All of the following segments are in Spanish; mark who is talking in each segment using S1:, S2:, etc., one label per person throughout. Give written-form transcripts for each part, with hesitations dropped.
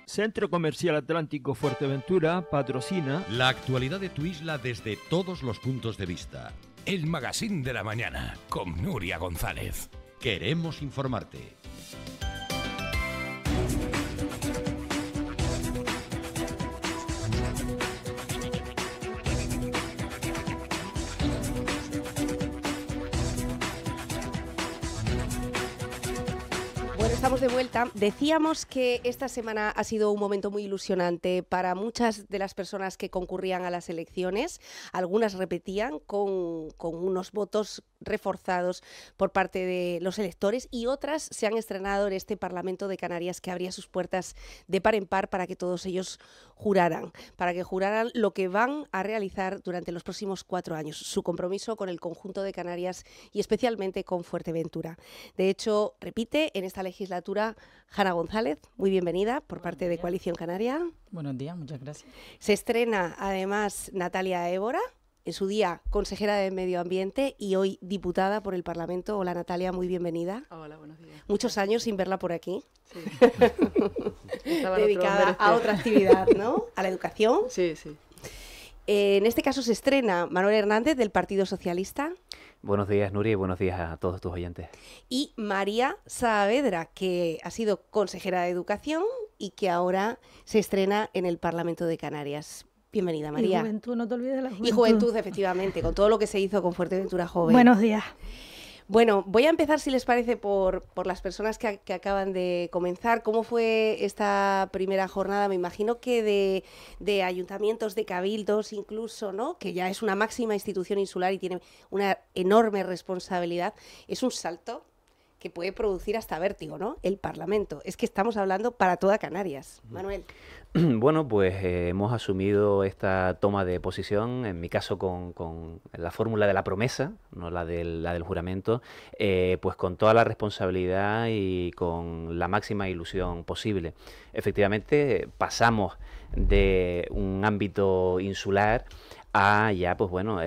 S1: Centro Comercial Atlántico Fuerteventura patrocina
S2: la actualidad de tu isla desde todos los puntos de vista.
S3: El Magazín de la Mañana con Nuria González.
S2: Queremos informarte.
S4: Estamos de vuelta. Decíamos que esta semana ha sido un momento muy ilusionante para muchas de las personas que concurrían a las elecciones. Algunas repetían con unos votos reforzados por parte de los electores y otras se han estrenado en este Parlamento de Canarias que abría sus puertas de par en par para que todos ellos juraran lo que van a realizar durante los próximos 4 años, su compromiso con el conjunto de Canarias y especialmente con Fuerteventura. De hecho, repite en esta legislatura Jana González, muy bienvenida por parte de Coalición Canaria.
S5: Buenos días, muchas gracias.
S4: Se estrena además Natalia Évora, en su día consejera de Medio Ambiente y hoy diputada por el Parlamento. Hola Natalia, muy bienvenida.
S6: Hola, buenos días.
S4: Muchos años sin verla por aquí.
S6: Sí.
S4: Dedicada a otra actividad, ¿no? A la educación.
S6: Sí, sí.
S4: En este caso se estrena Manuel Hernández del Partido Socialista.
S7: Buenos días, Nuria, y buenos días a todos tus oyentes.
S4: Y María Saavedra, que ha sido consejera de Educación y que ahora se estrena en el Parlamento de Canarias. Bienvenida, María.
S8: Y juventud, no te olvides de la juventud.
S4: Y juventud, efectivamente, con todo lo que se hizo con Fuerteventura Joven.
S8: Buenos días.
S4: Bueno, voy a empezar, si les parece, por las personas que acaban de comenzar. ¿Cómo fue esta primera jornada? Me imagino que de ayuntamientos, de cabildos incluso, ¿no? Que ya es una máxima institución insular y tiene una enorme responsabilidad. Es un salto que puede producir hasta vértigo, ¿no? El Parlamento. Es que estamos hablando para toda Canarias. Manuel.
S7: Bueno, pues hemos asumido esta toma de posición, en mi caso con la fórmula de la promesa, no la del juramento, pues con toda la responsabilidad y con la máxima ilusión posible. Efectivamente, pasamos de un ámbito insular a ya, pues bueno,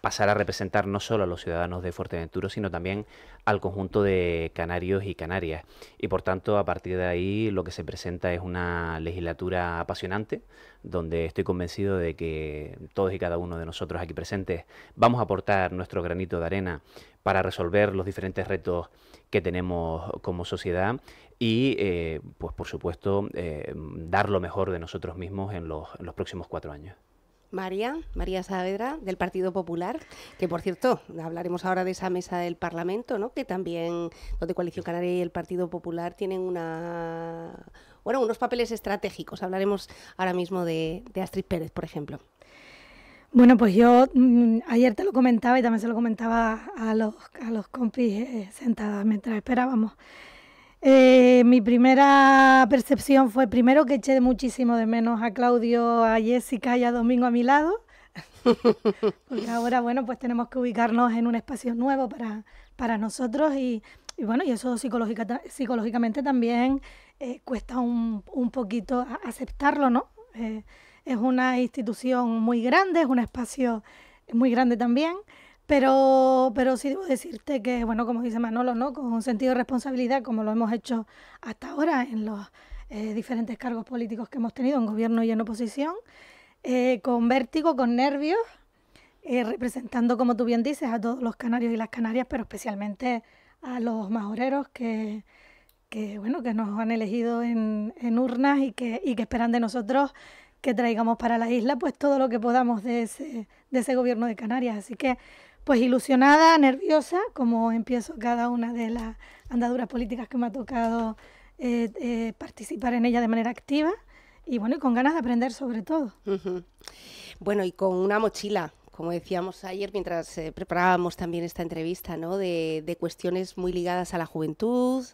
S7: pasar a representar no solo a los ciudadanos de Fuerteventura, sino también al conjunto de canarios y canarias. Y por tanto, a partir de ahí, lo que se presenta es una legislatura apasionante, donde estoy convencido de que todos y cada uno de nosotros aquí presentes vamos a aportar nuestro granito de arena para resolver los diferentes retos que tenemos como sociedad y, pues por supuesto, dar lo mejor de nosotros mismos en los próximos 4 años.
S4: María Saavedra, del Partido Popular, que por cierto, hablaremos ahora de esa mesa del Parlamento, ¿no? Que también, donde Coalición Canaria y el Partido Popular tienen unos papeles estratégicos. Hablaremos ahora mismo de Astrid Pérez, por ejemplo.
S8: Bueno, pues yo ayer te lo comentaba y también se lo comentaba a los compis sentadas mientras esperábamos. Mi primera percepción fue primero que eché muchísimo de menos a Claudio, a Jessica y a Domingo a mi lado, porque ahora, bueno, pues tenemos que ubicarnos en un espacio nuevo para nosotros y bueno, y eso psicológicamente también cuesta un poquito aceptarlo, ¿no? Es una institución muy grande, es un espacio muy grande también. Pero sí debo decirte que, bueno, como dice Manolo, ¿no? Con un sentido de responsabilidad, como lo hemos hecho hasta ahora en los diferentes cargos políticos que hemos tenido en gobierno y en oposición, con vértigo, con nervios, representando, como tú bien dices, a todos los canarios y las canarias, pero especialmente a los majoreros que nos han elegido en urnas y que esperan de nosotros que traigamos para la isla pues todo lo que podamos de ese gobierno de Canarias. Así que pues ilusionada, nerviosa, como empiezo cada una de las andaduras políticas que me ha tocado participar en ella de manera activa y bueno, y con ganas de aprender sobre todo.
S4: Uh-huh. Bueno, y con una mochila, como decíamos ayer mientras preparábamos también esta entrevista, ¿no? De cuestiones muy ligadas a la juventud,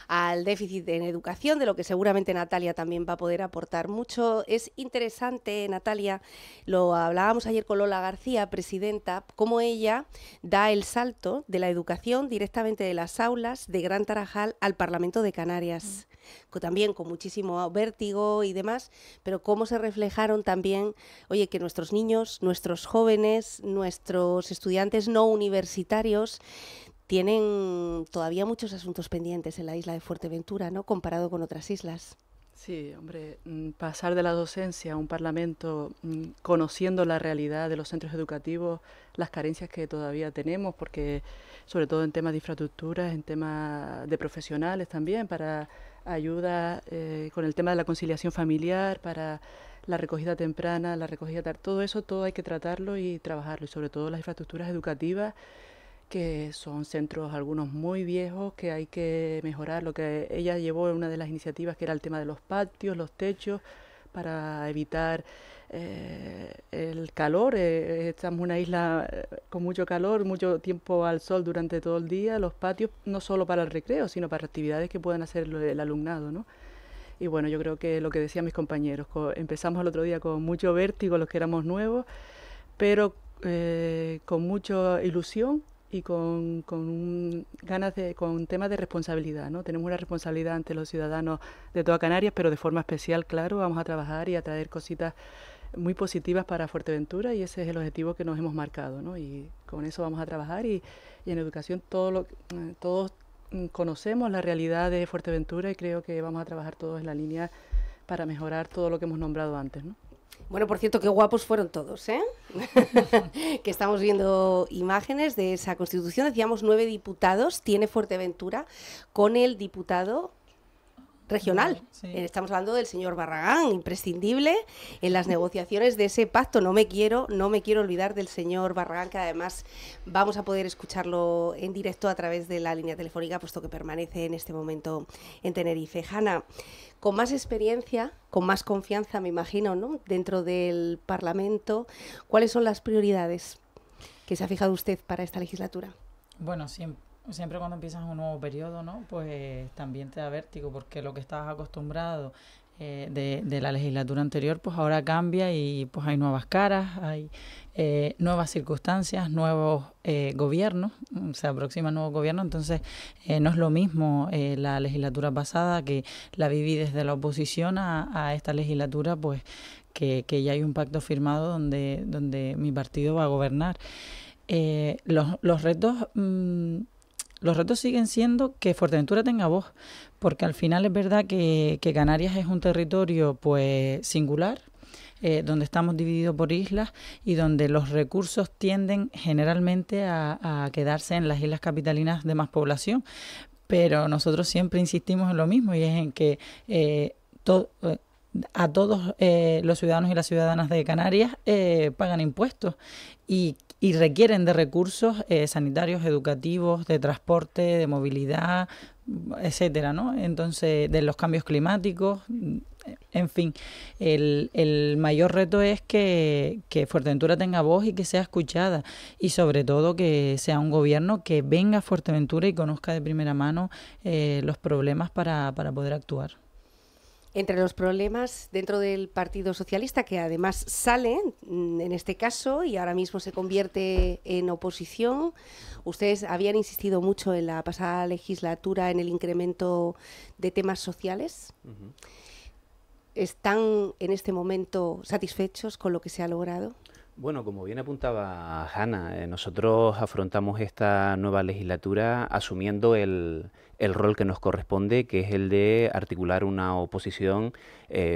S4: al déficit en educación, de lo que seguramente Natalia también va a poder aportar mucho. Es interesante, Natalia, lo hablábamos ayer con Lola García, presidenta, cómo ella da el salto de la educación directamente de las aulas de Gran Tarajal al Parlamento de Canarias, también con muchísimo vértigo y demás, pero cómo se reflejaron también, oye, que nuestros niños, nuestros jóvenes, nuestros estudiantes no universitarios tienen todavía muchos asuntos pendientes en la isla de Fuerteventura, ¿no? Comparado con otras islas.
S5: Sí, hombre, pasar de la docencia a un parlamento conociendo la realidad de los centros educativos, las carencias que todavía tenemos, porque sobre todo en temas de infraestructuras, en temas de profesionales también, para ayuda con el tema de la conciliación familiar, para la recogida temprana, la recogida tarde, todo eso, todo hay que tratarlo y trabajarlo, y sobre todo las infraestructuras educativas, que son centros algunos muy viejos que hay que mejorar. Lo que ella llevó en una de las iniciativas, que era el tema de los patios, los techos, para evitar el calor. Estamos en una isla con mucho calor, mucho tiempo al sol durante todo el día. Los patios, no solo para el recreo, sino para actividades que puedan hacer el alumnado, ¿no? Y bueno, yo creo que lo que decían mis compañeros, empezamos el otro día con mucho vértigo los que éramos nuevos, pero con mucha ilusión y con temas de responsabilidad, ¿no? Tenemos una responsabilidad ante los ciudadanos de toda Canarias, pero de forma especial, claro, vamos a trabajar y a traer cositas muy positivas para Fuerteventura, y ese es el objetivo que nos hemos marcado, ¿no? Y con eso vamos a trabajar, y en educación todos conocemos la realidad de Fuerteventura, y creo que vamos a trabajar todos en la línea para mejorar todo lo que hemos nombrado antes, ¿no?
S4: Bueno, por cierto, qué guapos fueron todos, ¿eh? Que estamos viendo imágenes de esa Constitución. Decíamos 9 diputados tiene Fuerteventura con el diputado regional.
S6: Sí.
S4: Estamos hablando del señor Barragán, imprescindible en las negociaciones de ese pacto. No me quiero olvidar del señor Barragán, que además vamos a poder escucharlo en directo a través de la línea telefónica, puesto que permanece en este momento en Tenerife. Hanna, con más experiencia, con más confianza, me imagino, ¿no?, dentro del Parlamento, ¿cuáles son las prioridades que se ha fijado usted para esta legislatura?
S6: Bueno, siempre cuando empiezas un nuevo periodo, ¿no?, pues también te da vértigo, porque lo que estabas acostumbrado de la legislatura anterior, pues ahora cambia, y pues hay nuevas caras, hay nuevas circunstancias, nuevos gobiernos, se aproximan nuevos gobiernos. Entonces no es lo mismo la legislatura pasada, que la viví desde la oposición, a esta legislatura, pues que ya hay un pacto firmado donde mi partido va a gobernar. Los retos siguen siendo que Fuerteventura tenga voz, porque al final es verdad que Canarias es un territorio pues singular, donde estamos divididos por islas, y donde los recursos tienden generalmente a quedarse en las islas capitalinas de más población. Pero nosotros siempre insistimos en lo mismo, y es en que a todos los ciudadanos y las ciudadanas de Canarias pagan impuestos y requieren de recursos sanitarios, educativos, de transporte, de movilidad, etcétera, ¿no? Entonces, de los cambios climáticos, en fin, el mayor reto es que Fuerteventura tenga voz y que sea escuchada, y sobre todo que sea un gobierno que venga a Fuerteventura y conozca de primera mano los problemas para poder actuar.
S4: Entre los problemas dentro del Partido Socialista, que además sale en este caso y ahora mismo se convierte en oposición, ustedes habían insistido mucho en la pasada legislatura en el incremento de temas sociales. Uh-huh. ¿Están en este momento satisfechos con lo que se ha logrado?
S7: Bueno, como bien apuntaba Hanna, nosotros afrontamos esta nueva legislatura asumiendo el rol que nos corresponde, que es el de articular una oposición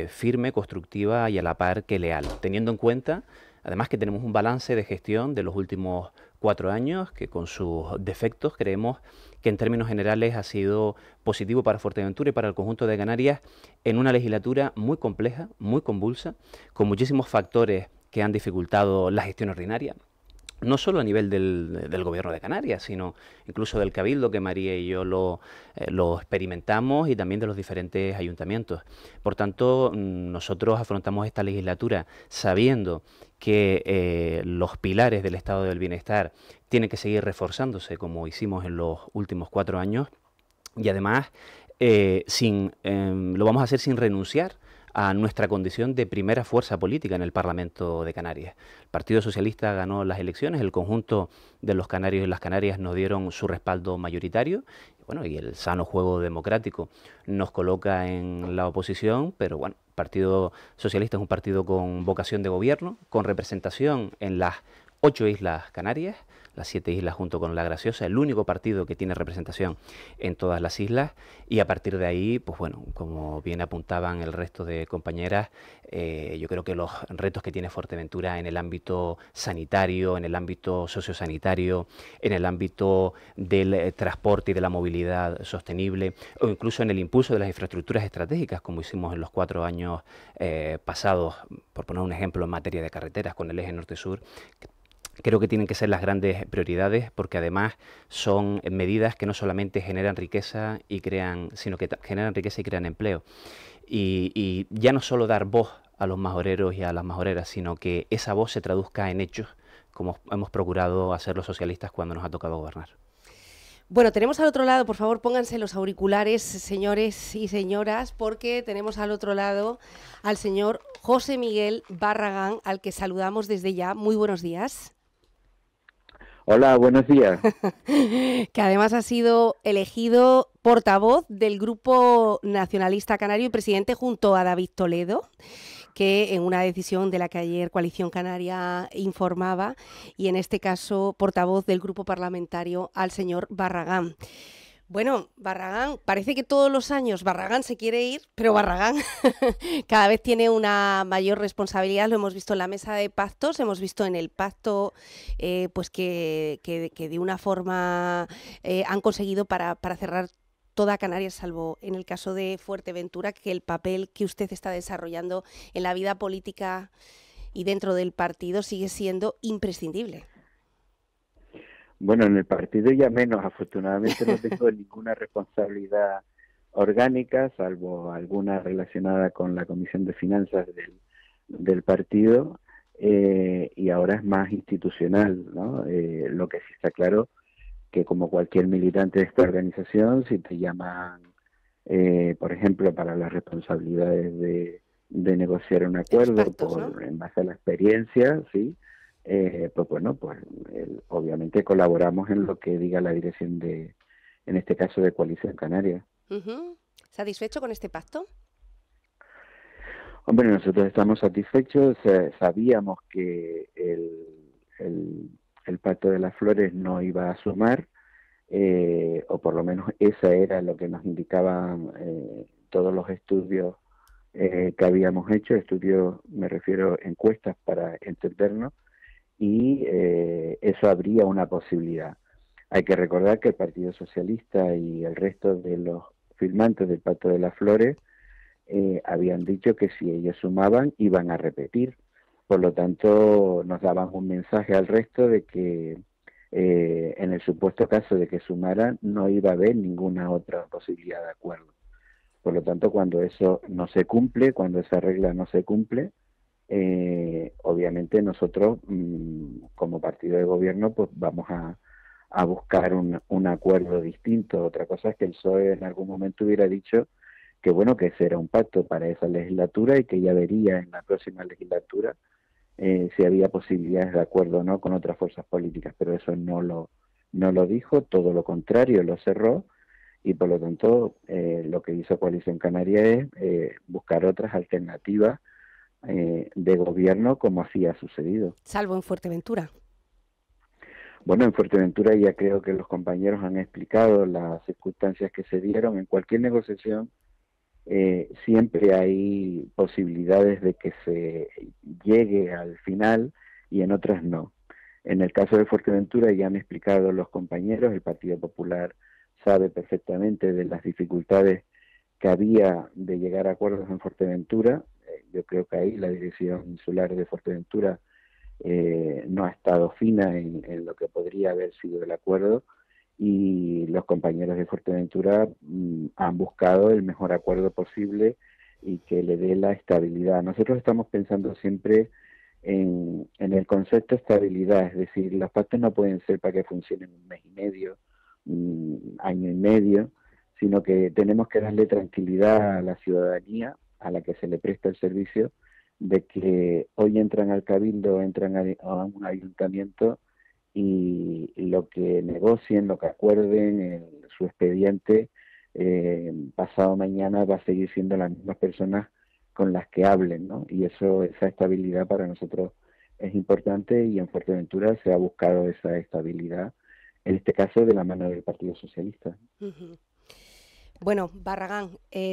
S7: firme, constructiva y a la par que leal, teniendo en cuenta, además, que tenemos un balance de gestión de los últimos 4 años, que con sus defectos creemos que en términos generales ha sido positivo para Fuerteventura y para el conjunto de Canarias, en una legislatura muy compleja, muy convulsa, con muchísimos factores que han dificultado la gestión ordinaria, no solo a nivel del Gobierno de Canarias, sino incluso del Cabildo, que María y yo lo experimentamos, y también de los diferentes ayuntamientos. Por tanto, nosotros afrontamos esta legislatura sabiendo que los pilares del estado del bienestar tienen que seguir reforzándose, como hicimos en los últimos 4 años, y además lo vamos a hacer sin renunciar a nuestra condición de primera fuerza política en el Parlamento de Canarias. El Partido Socialista ganó las elecciones, el conjunto de los canarios y las canarias nos dieron su respaldo mayoritario, y el sano juego democrático nos coloca en la oposición, pero bueno, el Partido Socialista es un partido con vocación de gobierno, con representación en las 8 islas canarias, las 7 islas junto con La Graciosa, el único partido que tiene representación en todas las islas, y a partir de ahí, pues bueno, como bien apuntaban el resto de compañeras, yo creo que los retos que tiene Fuerteventura en el ámbito sanitario, en el ámbito sociosanitario, en el ámbito del transporte y de la movilidad sostenible, o incluso en el impulso de las infraestructuras estratégicas, como hicimos en los 4 años pasados, por poner un ejemplo en materia de carreteras con el eje norte-sur, creo que tienen que ser las grandes prioridades, porque además son medidas que no solamente generan riqueza y crean, sino que generan riqueza y crean empleo. Y ya no solo dar voz a los majoreros y a las majoreras, sino que esa voz se traduzca en hechos, como hemos procurado hacer los socialistas cuando nos ha tocado gobernar.
S4: Bueno, tenemos al otro lado, por favor, pónganse los auriculares, señores y señoras, porque tenemos al otro lado al señor José Miguel Barragán, al que saludamos desde ya. Muy buenos días.
S9: Hola, buenos días.
S4: Que además ha sido elegido portavoz del Grupo Nacionalista Canario y presidente junto a David Toledo, que en una decisión de la que ayer Coalición Canaria informaba, y en este caso portavoz del grupo parlamentario al señor Barragán. Bueno, Barragán, parece que todos los años Barragán se quiere ir, pero Barragán cada vez tiene una mayor responsabilidad. Lo hemos visto en la mesa de pactos, hemos visto en el pacto pues que de una forma han conseguido para cerrar toda Canarias, salvo en el caso de Fuerteventura, que el papel que usted está desarrollando en la vida política y dentro del partido sigue siendo imprescindible.
S9: Bueno, en el partido ya menos, afortunadamente no tengo ninguna responsabilidad orgánica, salvo alguna relacionada con la Comisión de Finanzas del partido, y ahora es más institucional, ¿no? Lo que sí está claro, que como cualquier militante de esta organización, si te llaman, por ejemplo, para las responsabilidades de negociar un acuerdo
S4: Expertos, ¿no?
S9: en base a la experiencia, ¿sí? Pues bueno, pues obviamente colaboramos en lo que diga la dirección en este caso de Coalición Canaria.
S4: ¿Satisfecho con este pacto?
S9: Hombre, nosotros estamos satisfechos, sabíamos que el Pacto de las Flores no iba a sumar, o por lo menos esa era lo que nos indicaban todos los estudios que habíamos hecho, estudios, me refiero encuestas para entendernos, y eso habría una posibilidad. Hay que recordar que el Partido Socialista y el resto de los firmantes del Pacto de las Flores habían dicho que si ellos sumaban iban a repetir. Por lo tanto, nos daban un mensaje al resto de que en el supuesto caso de que sumaran no iba a haber ninguna otra posibilidad de acuerdo. Por lo tanto, cuando eso no se cumple, cuando esa regla no se cumple, obviamente nosotros como partido de gobierno pues vamos a buscar un acuerdo distinto. Otra cosa es que el PSOE en algún momento hubiera dicho que bueno, que ese era un pacto para esa legislatura y que ya vería en la próxima legislatura si había posibilidades de acuerdo o no con otras fuerzas políticas, pero eso no lo dijo, todo lo contrario, lo cerró, y por lo tanto lo que hizo Coalición Canaria es buscar otras alternativas de gobierno, como así ha sucedido.
S4: Salvo en Fuerteventura.
S9: Bueno, en Fuerteventura ya creo que los compañeros han explicado las circunstancias que se dieron. En cualquier negociación siempre hay posibilidades de que se llegue al final y en otras no. En el caso de Fuerteventura ya han explicado los compañeros, el Partido Popular sabe perfectamente de las dificultades que había de llegar a acuerdos en Fuerteventura. Yo creo que ahí la dirección insular de Fuerteventura no ha estado fina en lo que podría haber sido el acuerdo, y los compañeros de Fuerteventura han buscado el mejor acuerdo posible y que le dé la estabilidad. Nosotros estamos pensando siempre en el concepto de estabilidad, es decir, los pactos no pueden ser para que funcionen un mes y medio, año y medio, sino que tenemos que darle tranquilidad a la ciudadanía a la que se le presta el servicio, de que hoy entran al cabildo, entran a un ayuntamiento, y lo que negocien, lo que acuerden en su expediente, pasado mañana va a seguir siendo las mismas personas con las que hablen, ¿no? Y esa estabilidad para nosotros es importante y en Fuerteventura se ha buscado esa estabilidad, en este caso de la mano del Partido Socialista.
S4: Uh-huh. Bueno, Barragán,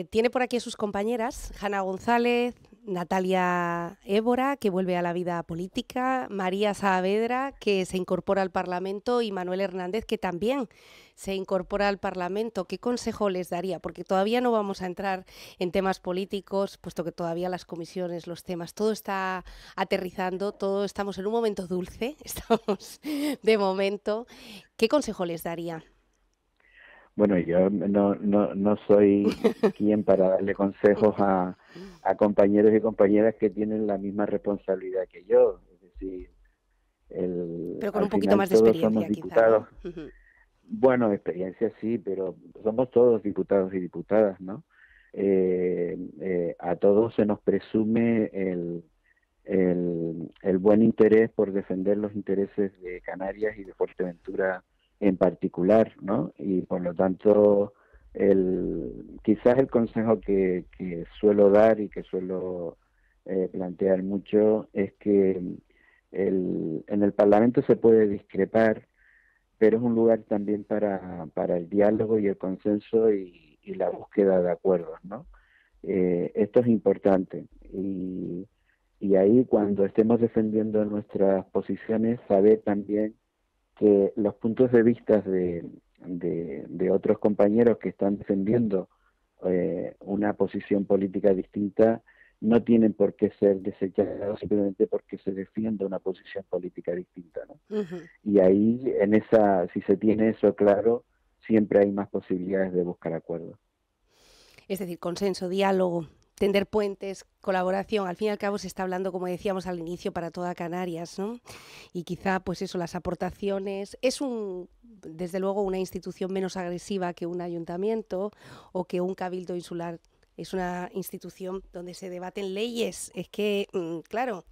S4: tiene por aquí a sus compañeras, Hanna González, Natalia Évora, que vuelve a la vida política, María Saavedra, que se incorpora al Parlamento, y Manuel Hernández, que también se incorpora al Parlamento. ¿Qué consejo les daría? Porque todavía no vamos a entrar en temas políticos, puesto que todavía las comisiones, los temas, todo está aterrizando, todo estamos en un momento dulce, estamos de momento. ¿Qué consejo les daría?
S9: Bueno, yo no soy quien para darle consejos a compañeros y compañeras que tienen la misma responsabilidad que yo. Es decir,
S4: pero con un poquito más de experiencia,
S9: diputados.
S4: Quizá, ¿no?
S9: Bueno, experiencia sí, pero somos todos diputados y diputadas, ¿no? A todos se nos presume el buen interés por defender los intereses de Canarias y de Fuerteventura en particular, ¿no? Y por lo tanto, quizás el consejo que suelo dar y que suelo plantear mucho es que en el Parlamento se puede discrepar, pero es un lugar también para el diálogo y el consenso y la búsqueda de acuerdos, ¿no? Esto es importante y ahí cuando estemos defendiendo nuestras posiciones, saber también que los puntos de vista de otros compañeros que están defendiendo una posición política distinta no tienen por qué ser desechados simplemente porque se defiende una posición política distinta, ¿no? Uh-huh. Y ahí, si se tiene eso claro, siempre hay más posibilidades de buscar acuerdos.
S4: Es decir, consenso, diálogo, tender puentes, colaboración. Al fin y al cabo se está hablando, como decíamos al inicio, para toda Canarias, ¿no? Y quizá, pues eso, las aportaciones. Es desde luego, una institución menos agresiva que un ayuntamiento o que un cabildo insular. Es una institución donde se debaten leyes. Es que, claro,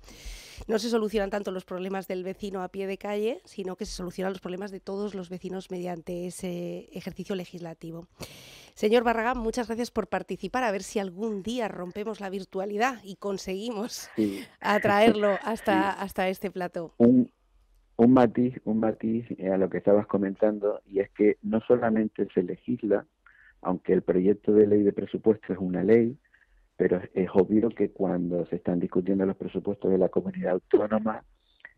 S4: no se solucionan tanto los problemas del vecino a pie de calle, sino que se solucionan los problemas de todos los vecinos mediante ese ejercicio legislativo. Señor Barragán, muchas gracias por participar. A ver si algún día rompemos la virtualidad y conseguimos atraerlo hasta este plató.
S9: Un matiz a lo que estabas comentando, y es que no solamente se legisla, aunque el proyecto de ley de presupuestos es una ley, pero es obvio que cuando se están discutiendo los presupuestos de la comunidad autónoma,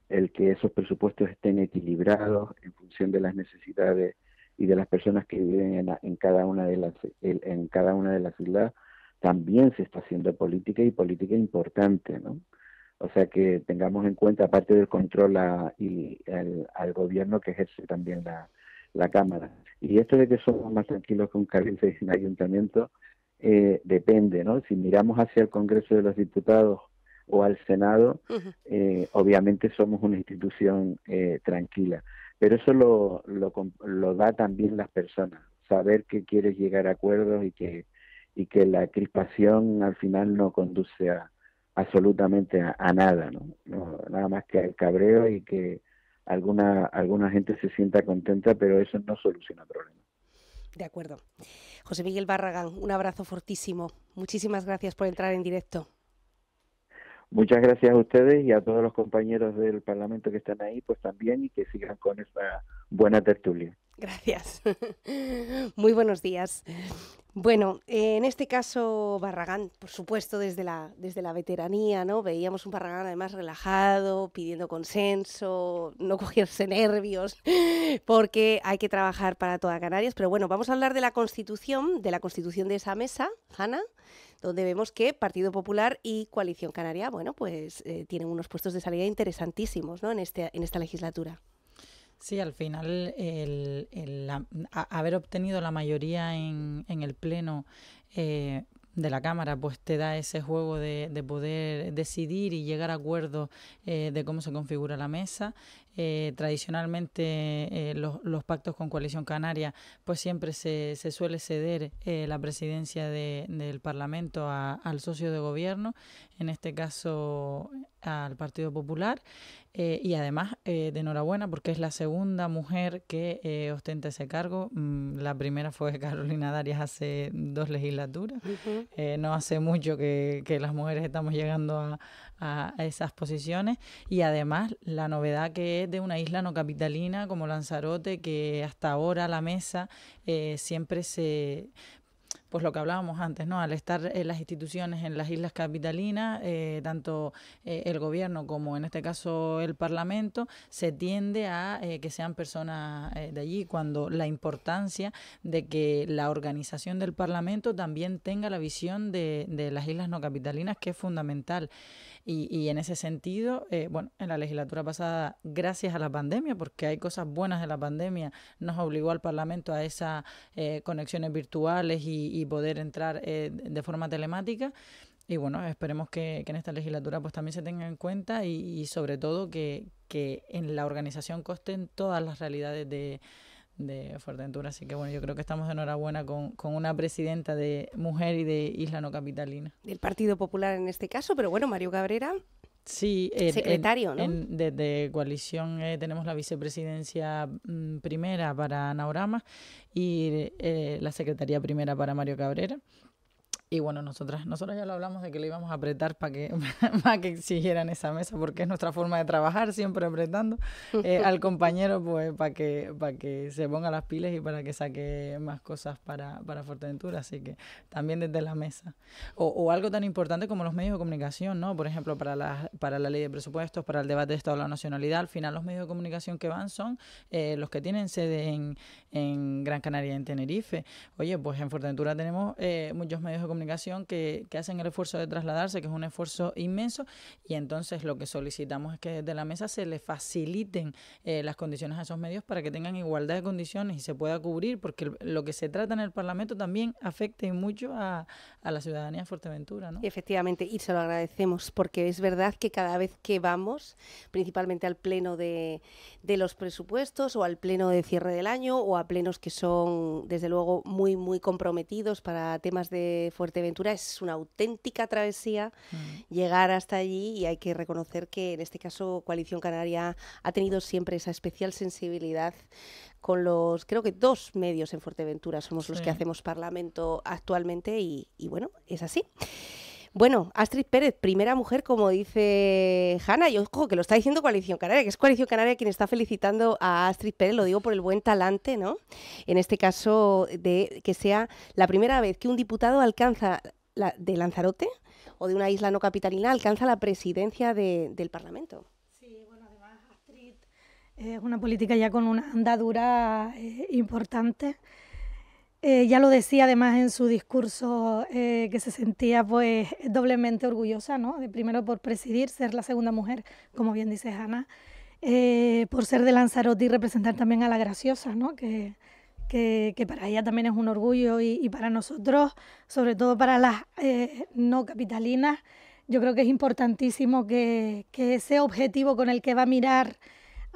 S9: el que esos presupuestos estén equilibrados en función de las necesidades y de las personas que viven en cada una de las islas, también se está haciendo política y política importante, ¿no? O sea que tengamos en cuenta, aparte del control al gobierno que ejerce también la Cámara. Y esto de que somos más tranquilos que un cabildo y un ayuntamiento depende, ¿no? Si miramos hacia el Congreso de los Diputados o al Senado, obviamente somos una institución tranquila. Pero eso lo da también las personas, saber que quieres llegar a acuerdos y que la crispación al final no conduce absolutamente a nada, ¿no? Nada más que al cabreo y que alguna gente se sienta contenta, pero eso no soluciona problemas.
S4: De acuerdo. José Miguel Barragán, un abrazo fortísimo. Muchísimas gracias por entrar en directo.
S9: Muchas gracias a ustedes y a todos los compañeros del Parlamento que están ahí, pues también, y que sigan con esa buena tertulia.
S4: Gracias. Muy buenos días. Bueno, en este caso Barragán, por supuesto, desde la veteranía, ¿no? Veíamos un Barragán además relajado, pidiendo consenso, no cogerse nervios, porque hay que trabajar para toda Canarias. Pero bueno, vamos a hablar de la Constitución de esa mesa, Hanna, donde vemos que Partido Popular y Coalición Canaria, bueno, pues tienen unos puestos de salida interesantísimos, ¿no? en esta legislatura.
S6: Sí, al final haber obtenido la mayoría en el Pleno de la Cámara, pues te da ese juego de poder decidir y llegar a acuerdos de cómo se configura la mesa. tradicionalmente los pactos con Coalición Canaria, pues siempre se suele ceder la presidencia del Parlamento al socio de gobierno, en este caso al Partido Popular, y además de enhorabuena porque es la segunda mujer que ostenta ese cargo. La primera fue Carolina Darias hace 2 legislaturas. No hace mucho que las mujeres estamos llegando a esas posiciones, y además la novedad que es de una isla no capitalina como Lanzarote, que hasta ahora la mesa siempre pues lo que hablábamos antes, ¿no? Al estar las instituciones en las islas capitalinas, tanto el gobierno como en este caso el Parlamento, se tiende a que sean personas de allí, cuando la importancia de que la organización del Parlamento también tenga la visión de las islas no capitalinas, que es fundamental. Y en ese sentido, bueno, en la legislatura pasada, gracias a la pandemia, porque hay cosas buenas de la pandemia, nos obligó al Parlamento a esas conexiones virtuales y poder entrar de forma telemática. Y bueno, esperemos que en esta legislatura pues también se tenga en cuenta y sobre todo que en la organización consten todas las realidades de Fuerteventura. Así que bueno, yo creo que estamos de enhorabuena con una presidenta de mujer y de isla no capitalina.
S4: Del Partido Popular en este caso, pero bueno, Mario Cabrera,
S6: sí,
S4: secretario, ¿no?
S6: Desde Coalición tenemos la vicepresidencia primera para Naurama y la secretaría primera para Mario Cabrera. Y bueno, nosotras ya lo hablamos de que le íbamos a apretar para que exigieran esa mesa, porque es nuestra forma de trabajar, siempre apretando al compañero, pues para que se ponga las pilas y para que saque más cosas para Fuerteventura. Así que también desde la mesa. O algo tan importante como los medios de comunicación, ¿no? Por ejemplo, para la ley de presupuestos, para el debate de Estado de la Nacionalidad, al final los medios de comunicación que van son los que tienen sede en Gran Canaria y en Tenerife. Oye, pues en Fuerteventura tenemos muchos medios de comunicación que hacen el esfuerzo de trasladarse, que es un esfuerzo inmenso, y entonces lo que solicitamos es que desde la mesa se les faciliten las condiciones a esos medios para que tengan igualdad de condiciones y se pueda cubrir, porque lo que se trata en el Parlamento también afecta y mucho a la ciudadanía de Fuerteventura, ¿no?
S4: Efectivamente, y se lo agradecemos, porque es verdad que cada vez que vamos, principalmente al pleno de los presupuestos o al pleno de cierre del año o a plenos que son desde luego muy, muy comprometidos para temas de Fuerteventura, es una auténtica travesía llegar hasta allí, y hay que reconocer que en este caso Coalición Canaria ha tenido siempre esa especial sensibilidad con los, creo que 2 medios en Fuerteventura somos los que hacemos Parlamento actualmente, y bueno, es así. Bueno, Astrid Pérez, primera mujer, como dice Hanna, y ojo, que lo está diciendo Coalición Canaria, que es Coalición Canaria quien está felicitando a Astrid Pérez, lo digo por el buen talante, ¿no? En este caso, de que sea la primera vez que un diputado alcanza de Lanzarote o de una isla no capitalina, alcanza la presidencia del Parlamento.
S8: Sí, bueno, además Astrid es una política ya con una andadura importante. Ya lo decía además en su discurso, que se sentía pues doblemente orgullosa, ¿no? Primero por presidir, ser la segunda mujer, como bien dice Hanna, por ser de Lanzarote y representar también a la Graciosa, ¿no? Que para ella también es un orgullo, y para nosotros, sobre todo para las no capitalinas, yo creo que es importantísimo que ese objetivo con el que va a mirar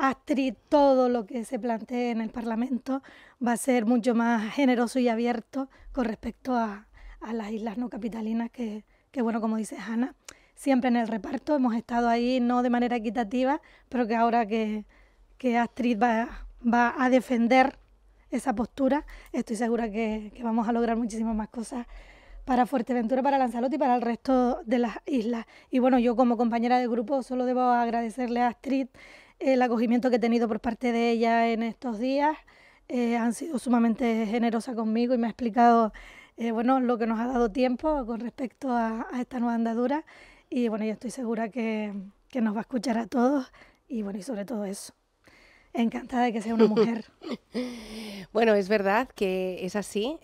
S8: Astrid todo lo que se plantee en el Parlamento va a ser mucho más generoso y abierto con respecto a las islas no capitalinas que bueno, como dice Hanna, siempre en el reparto hemos estado ahí, no de manera equitativa, pero que ahora que Astrid va a defender esa postura, estoy segura que vamos a lograr muchísimas más cosas para Fuerteventura, para Lanzarote y para el resto de las islas. Y bueno, yo como compañera de grupo solo debo agradecerle a Astrid el acogimiento que he tenido por parte de ella en estos días. Han sido sumamente generosa conmigo y me ha explicado bueno, lo que nos ha dado tiempo con respecto a esta nueva andadura, y bueno, yo estoy segura que nos va a escuchar a todos, y bueno, y sobre todo eso, encantada de que sea una mujer.
S4: Bueno, es verdad que es así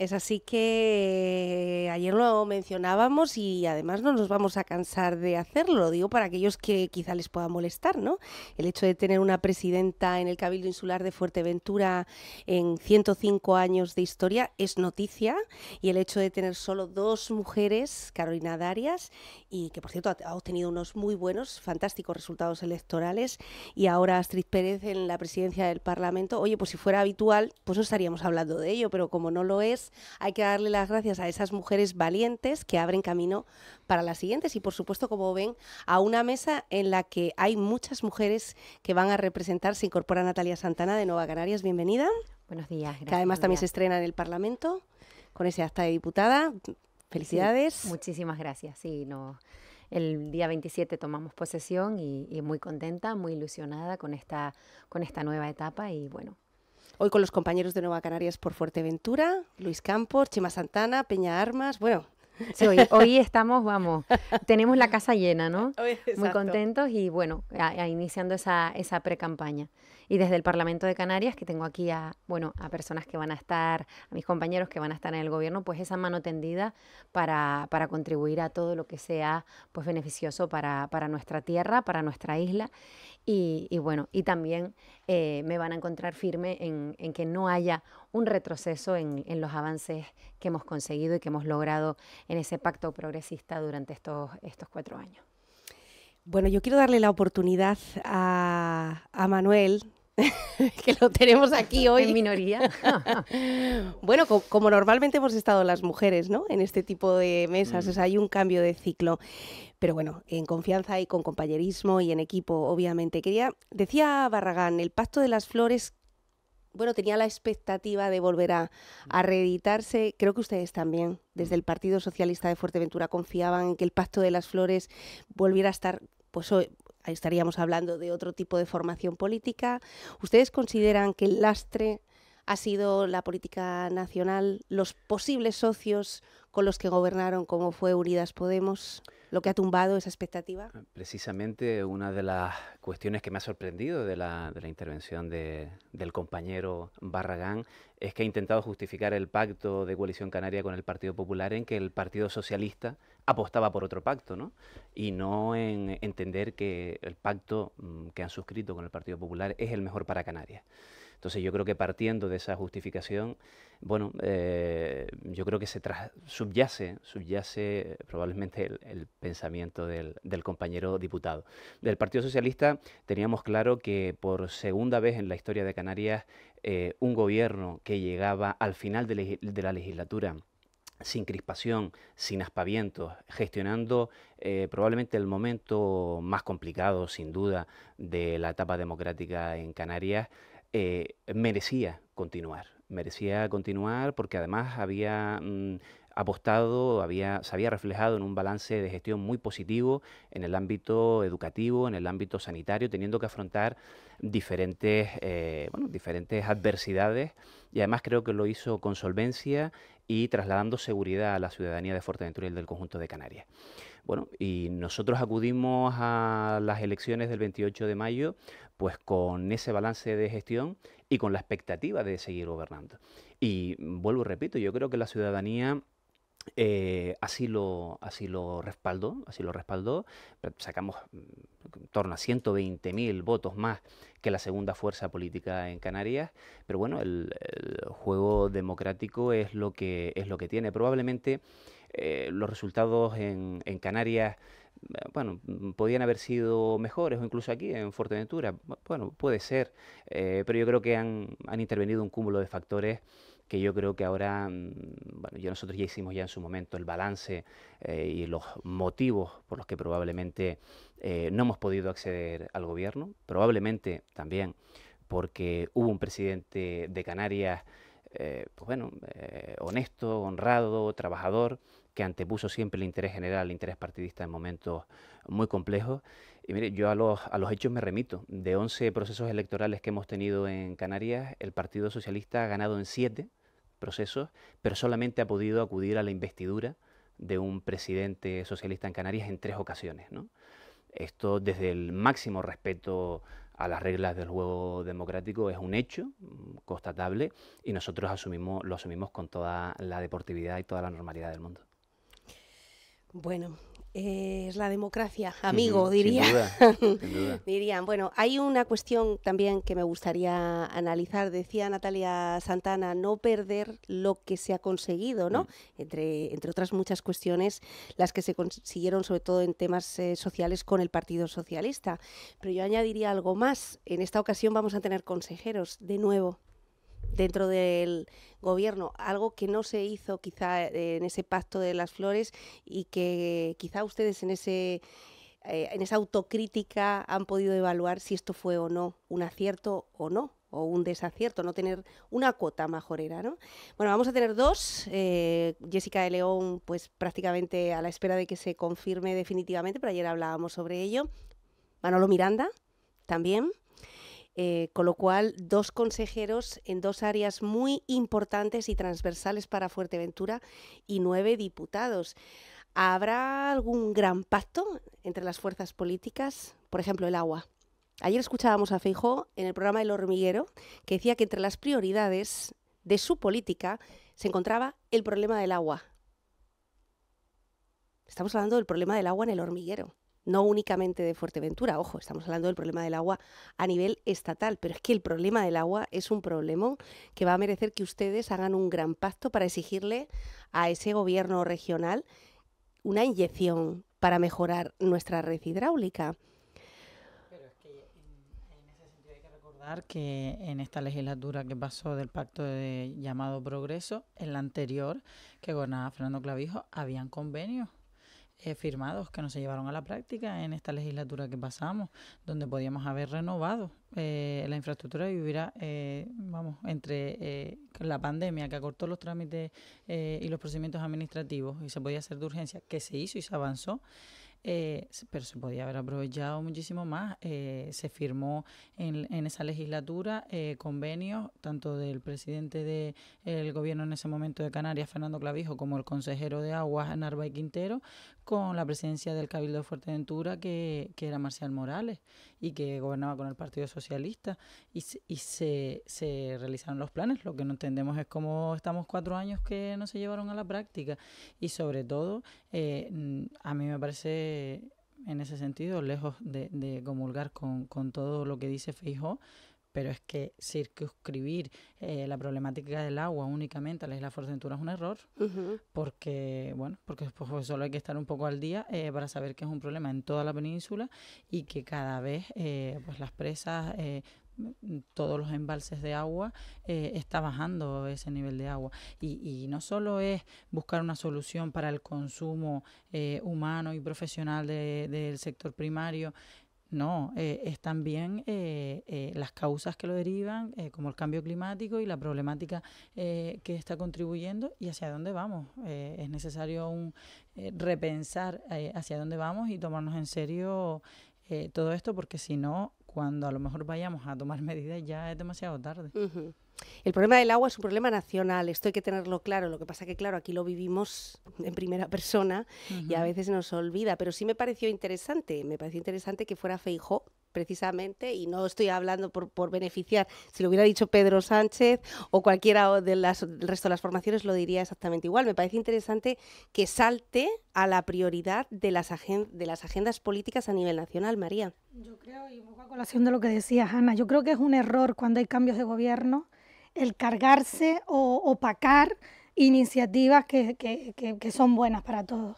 S4: que ayer lo mencionábamos y además no nos vamos a cansar de hacerlo, lo digo para aquellos que quizá les pueda molestar, ¿no? El hecho de tener una presidenta en el Cabildo Insular de Fuerteventura en 105 años de historia es noticia, y el hecho de tener solo 2 mujeres, Carolina Darias, y que por cierto ha obtenido unos muy buenos, fantásticos resultados electorales, y ahora Astrid Pérez en la presidencia del Parlamento. Oye, pues si fuera habitual, pues no estaríamos hablando de ello, pero como no lo es, hay que darle las gracias a esas mujeres valientes que abren camino para las siguientes, y por supuesto, como ven, a una mesa en la que hay muchas mujeres que van a representar. Se incorpora Natalia Santana de Nueva Canarias, bienvenida.
S10: Buenos días, gracias.
S4: Que además también se estrena en el Parlamento con ese acta de diputada. Felicidades.
S10: Sí, muchísimas gracias. Sí, el día 27 tomamos posesión y muy contenta, muy ilusionada con esta nueva etapa y bueno.
S4: Hoy con los compañeros de Nueva Canarias por Fuerteventura, Luis Campos, Chema Santana, Peña Armas, bueno.
S10: Sí, hoy estamos, tenemos la casa llena, ¿no?
S4: Exacto.
S10: Muy contentos y bueno, iniciando esa pre-campaña. Y desde el Parlamento de Canarias, que tengo aquí a personas que van a estar, a mis compañeros que van a estar en el gobierno, pues esa mano tendida para contribuir a todo lo que sea pues beneficioso para nuestra tierra, para nuestra isla. Y bueno, y también me van a encontrar firme en que no haya un retroceso en los avances que hemos conseguido y que hemos logrado en ese pacto progresista durante estos 4 años.
S4: Bueno, yo quiero darle la oportunidad a Manuel, que lo tenemos aquí hoy.
S10: En minoría.
S4: Bueno, como normalmente hemos estado las mujeres, ¿no? En este tipo de mesas, o sea, hay un cambio de ciclo. Pero bueno, en confianza y con compañerismo y en equipo, obviamente. Decía Barragán, el Pacto de las Flores, bueno, tenía la expectativa de volver a reeditarse. Creo que ustedes también, desde el Partido Socialista de Fuerteventura, confiaban en que el Pacto de las Flores volviera a estar, pues hoy ahí estaríamos hablando de otro tipo de formación política. ¿Ustedes consideran que el lastre ha sido la política nacional, los posibles socios con los que gobernaron, como fue Unidas Podemos, lo que ha tumbado esa expectativa?
S7: Precisamente una de las cuestiones que me ha sorprendido de la intervención del compañero Barragán es que ha intentado justificar el pacto de coalición canaria con el Partido Popular en que el Partido Socialista apostaba por otro pacto, ¿no? Y no en entender que el pacto que han suscrito con el Partido Popular es el mejor para Canarias. Entonces yo creo que partiendo de esa justificación, bueno, yo creo que subyace probablemente el pensamiento del compañero diputado. Del Partido Socialista teníamos claro que por segunda vez en la historia de Canarias un gobierno que llegaba al final de la legislatura sin crispación, sin aspavientos, gestionando probablemente el momento más complicado, sin duda, de la etapa democrática en Canarias, merecía continuar porque además había apostado, se había reflejado en un balance de gestión muy positivo en el ámbito educativo, en el ámbito sanitario, teniendo que afrontar diferentes adversidades, y además creo que lo hizo con solvencia y trasladando seguridad a la ciudadanía de Fuerteventura y del conjunto de Canarias. Bueno, y nosotros acudimos a las elecciones del 28 de mayo pues con ese balance de gestión y con la expectativa de seguir gobernando. Y vuelvo y repito, yo creo que la ciudadanía así lo respaldó, sacamos en torno a 120.000 votos más que la segunda fuerza política en Canarias, pero bueno, el juego democrático es lo que tiene. Probablemente los resultados en Canarias, bueno, podían haber sido mejores, o incluso aquí en Fuerteventura, bueno, puede ser, pero yo creo que han intervenido un cúmulo de factores que yo creo que ahora, bueno, nosotros ya hicimos ya en su momento el balance y los motivos por los que probablemente no hemos podido acceder al gobierno, probablemente también porque hubo un presidente de Canarias, honesto, honrado, trabajador, que antepuso siempre el interés general, el interés partidista en momentos muy complejos. Y mire, yo a los hechos me remito. De 11 procesos electorales que hemos tenido en Canarias, el Partido Socialista ha ganado en 7 procesos, pero solamente ha podido acudir a la investidura de un presidente socialista en Canarias en 3 ocasiones, ¿no? Esto desde el máximo respeto a las reglas del juego democrático es un hecho constatable y nosotros lo asumimos con toda la deportividad y toda la normalidad del mundo.
S4: Bueno, es la democracia, amigo, diría.
S7: Sin duda, sin duda.
S4: Dirían. Bueno, hay una cuestión también que me gustaría analizar. Decía Natalia Santana, no perder lo que se ha conseguido, ¿no? Entre otras muchas cuestiones, las que se consiguieron sobre todo en temas sociales con el Partido Socialista. Pero yo añadiría algo más. En esta ocasión vamos a tener consejeros, de nuevo, dentro del gobierno, algo que no se hizo quizá en ese pacto de las flores y que quizá ustedes en esa autocrítica han podido evaluar si esto fue o no un acierto o no, o un desacierto, no tener una cuota majorera, ¿no? Bueno, vamos a tener dos, Jessica de León, pues prácticamente a la espera de que se confirme definitivamente, pero ayer hablábamos sobre ello, Manolo Miranda también. Con lo cual, dos consejeros en dos áreas muy importantes y transversales para Fuerteventura y 9 diputados. ¿Habrá algún gran pacto entre las fuerzas políticas? Por ejemplo, el agua. Ayer escuchábamos a Feijóo en el programa El Hormiguero, que decía que entre las prioridades de su política se encontraba el problema del agua. Estamos hablando del problema del agua en El Hormiguero. No únicamente de Fuerteventura, ojo, estamos hablando del problema del agua a nivel estatal, pero es que el problema del agua es un problemón que va a merecer que ustedes hagan un gran pacto para exigirle a ese gobierno regional una inyección para mejorar nuestra red hidráulica.
S6: Pero es que en ese sentido hay que recordar que en esta legislatura que pasó del pacto de llamado Progreso, en la anterior, que gobernaba Fernando Clavijo, habían convenios firmados que no se llevaron a la práctica en esta legislatura que pasamos, donde podíamos haber renovado la infraestructura y hubiera, entre la pandemia que acortó los trámites y los procedimientos administrativos y se podía hacer de urgencia, que se hizo y se avanzó, pero se podía haber aprovechado muchísimo más. Se firmó en esa legislatura convenios tanto del presidente del gobierno en ese momento de Canarias, Fernando Clavijo, como el consejero de Aguas, Narváez Quintero, con la presidencia del Cabildo de Fuerteventura, que era Marcial Morales, y que gobernaba con el Partido Socialista, y se realizaron los planes. Lo que no entendemos es cómo estamos 4 años que no se llevaron a la práctica, y sobre todo, a mí me parece, en ese sentido, lejos de comulgar con todo lo que dice Feijóo, pero es que circunscribir la problemática del agua únicamente a la isla Fuerteventura es un error, porque pues solo hay que estar un poco al día para saber que es un problema en toda la península y que cada vez pues las presas, todos los embalses de agua, está bajando ese nivel de agua. Y no solo es buscar una solución para el consumo humano y profesional del sector primario, no, es también las causas que lo derivan, como el cambio climático y la problemática que está contribuyendo y hacia dónde vamos. Es necesario repensar hacia dónde vamos y tomarnos en serio todo esto, porque si no, cuando a lo mejor vayamos a tomar medidas ya es demasiado tarde.
S4: El problema del agua es un problema nacional, esto hay que tenerlo claro. Lo que pasa que, claro, aquí lo vivimos en primera persona y a veces se nos olvida, pero sí me pareció interesante que fuera Feijóo, precisamente, y no estoy hablando por beneficiar. Si lo hubiera dicho Pedro Sánchez o cualquiera del resto de las formaciones, lo diría exactamente igual. Me parece interesante que salte a la prioridad de las agendas políticas a nivel nacional, María.
S8: Yo creo, y un poco a colación de lo que decías, Ana, yo creo que es un error cuando hay cambios de gobierno el cargarse o opacar iniciativas que son buenas para todos.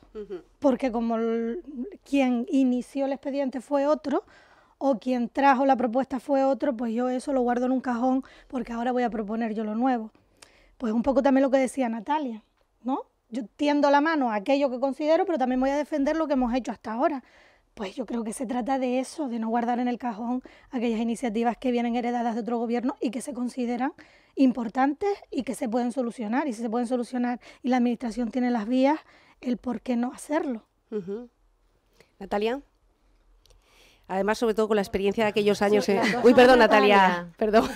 S8: Porque como quien inició el expediente fue otro, o quien trajo la propuesta fue otro, pues yo eso lo guardo en un cajón porque ahora voy a proponer yo lo nuevo. Pues un poco también lo que decía Natalia, ¿no? Yo tiendo la mano a aquello que considero, pero también voy a defender lo que hemos hecho hasta ahora. Pues yo creo que se trata de eso, de no guardar en el cajón aquellas iniciativas que vienen heredadas de otro gobierno y que se consideran importantes y que se pueden solucionar. Y si se pueden solucionar y la administración tiene las vías, el por qué no hacerlo.
S4: Natalia. Además, sobre todo con la experiencia de aquellos años. Uy, perdón, Natalia. Perdón.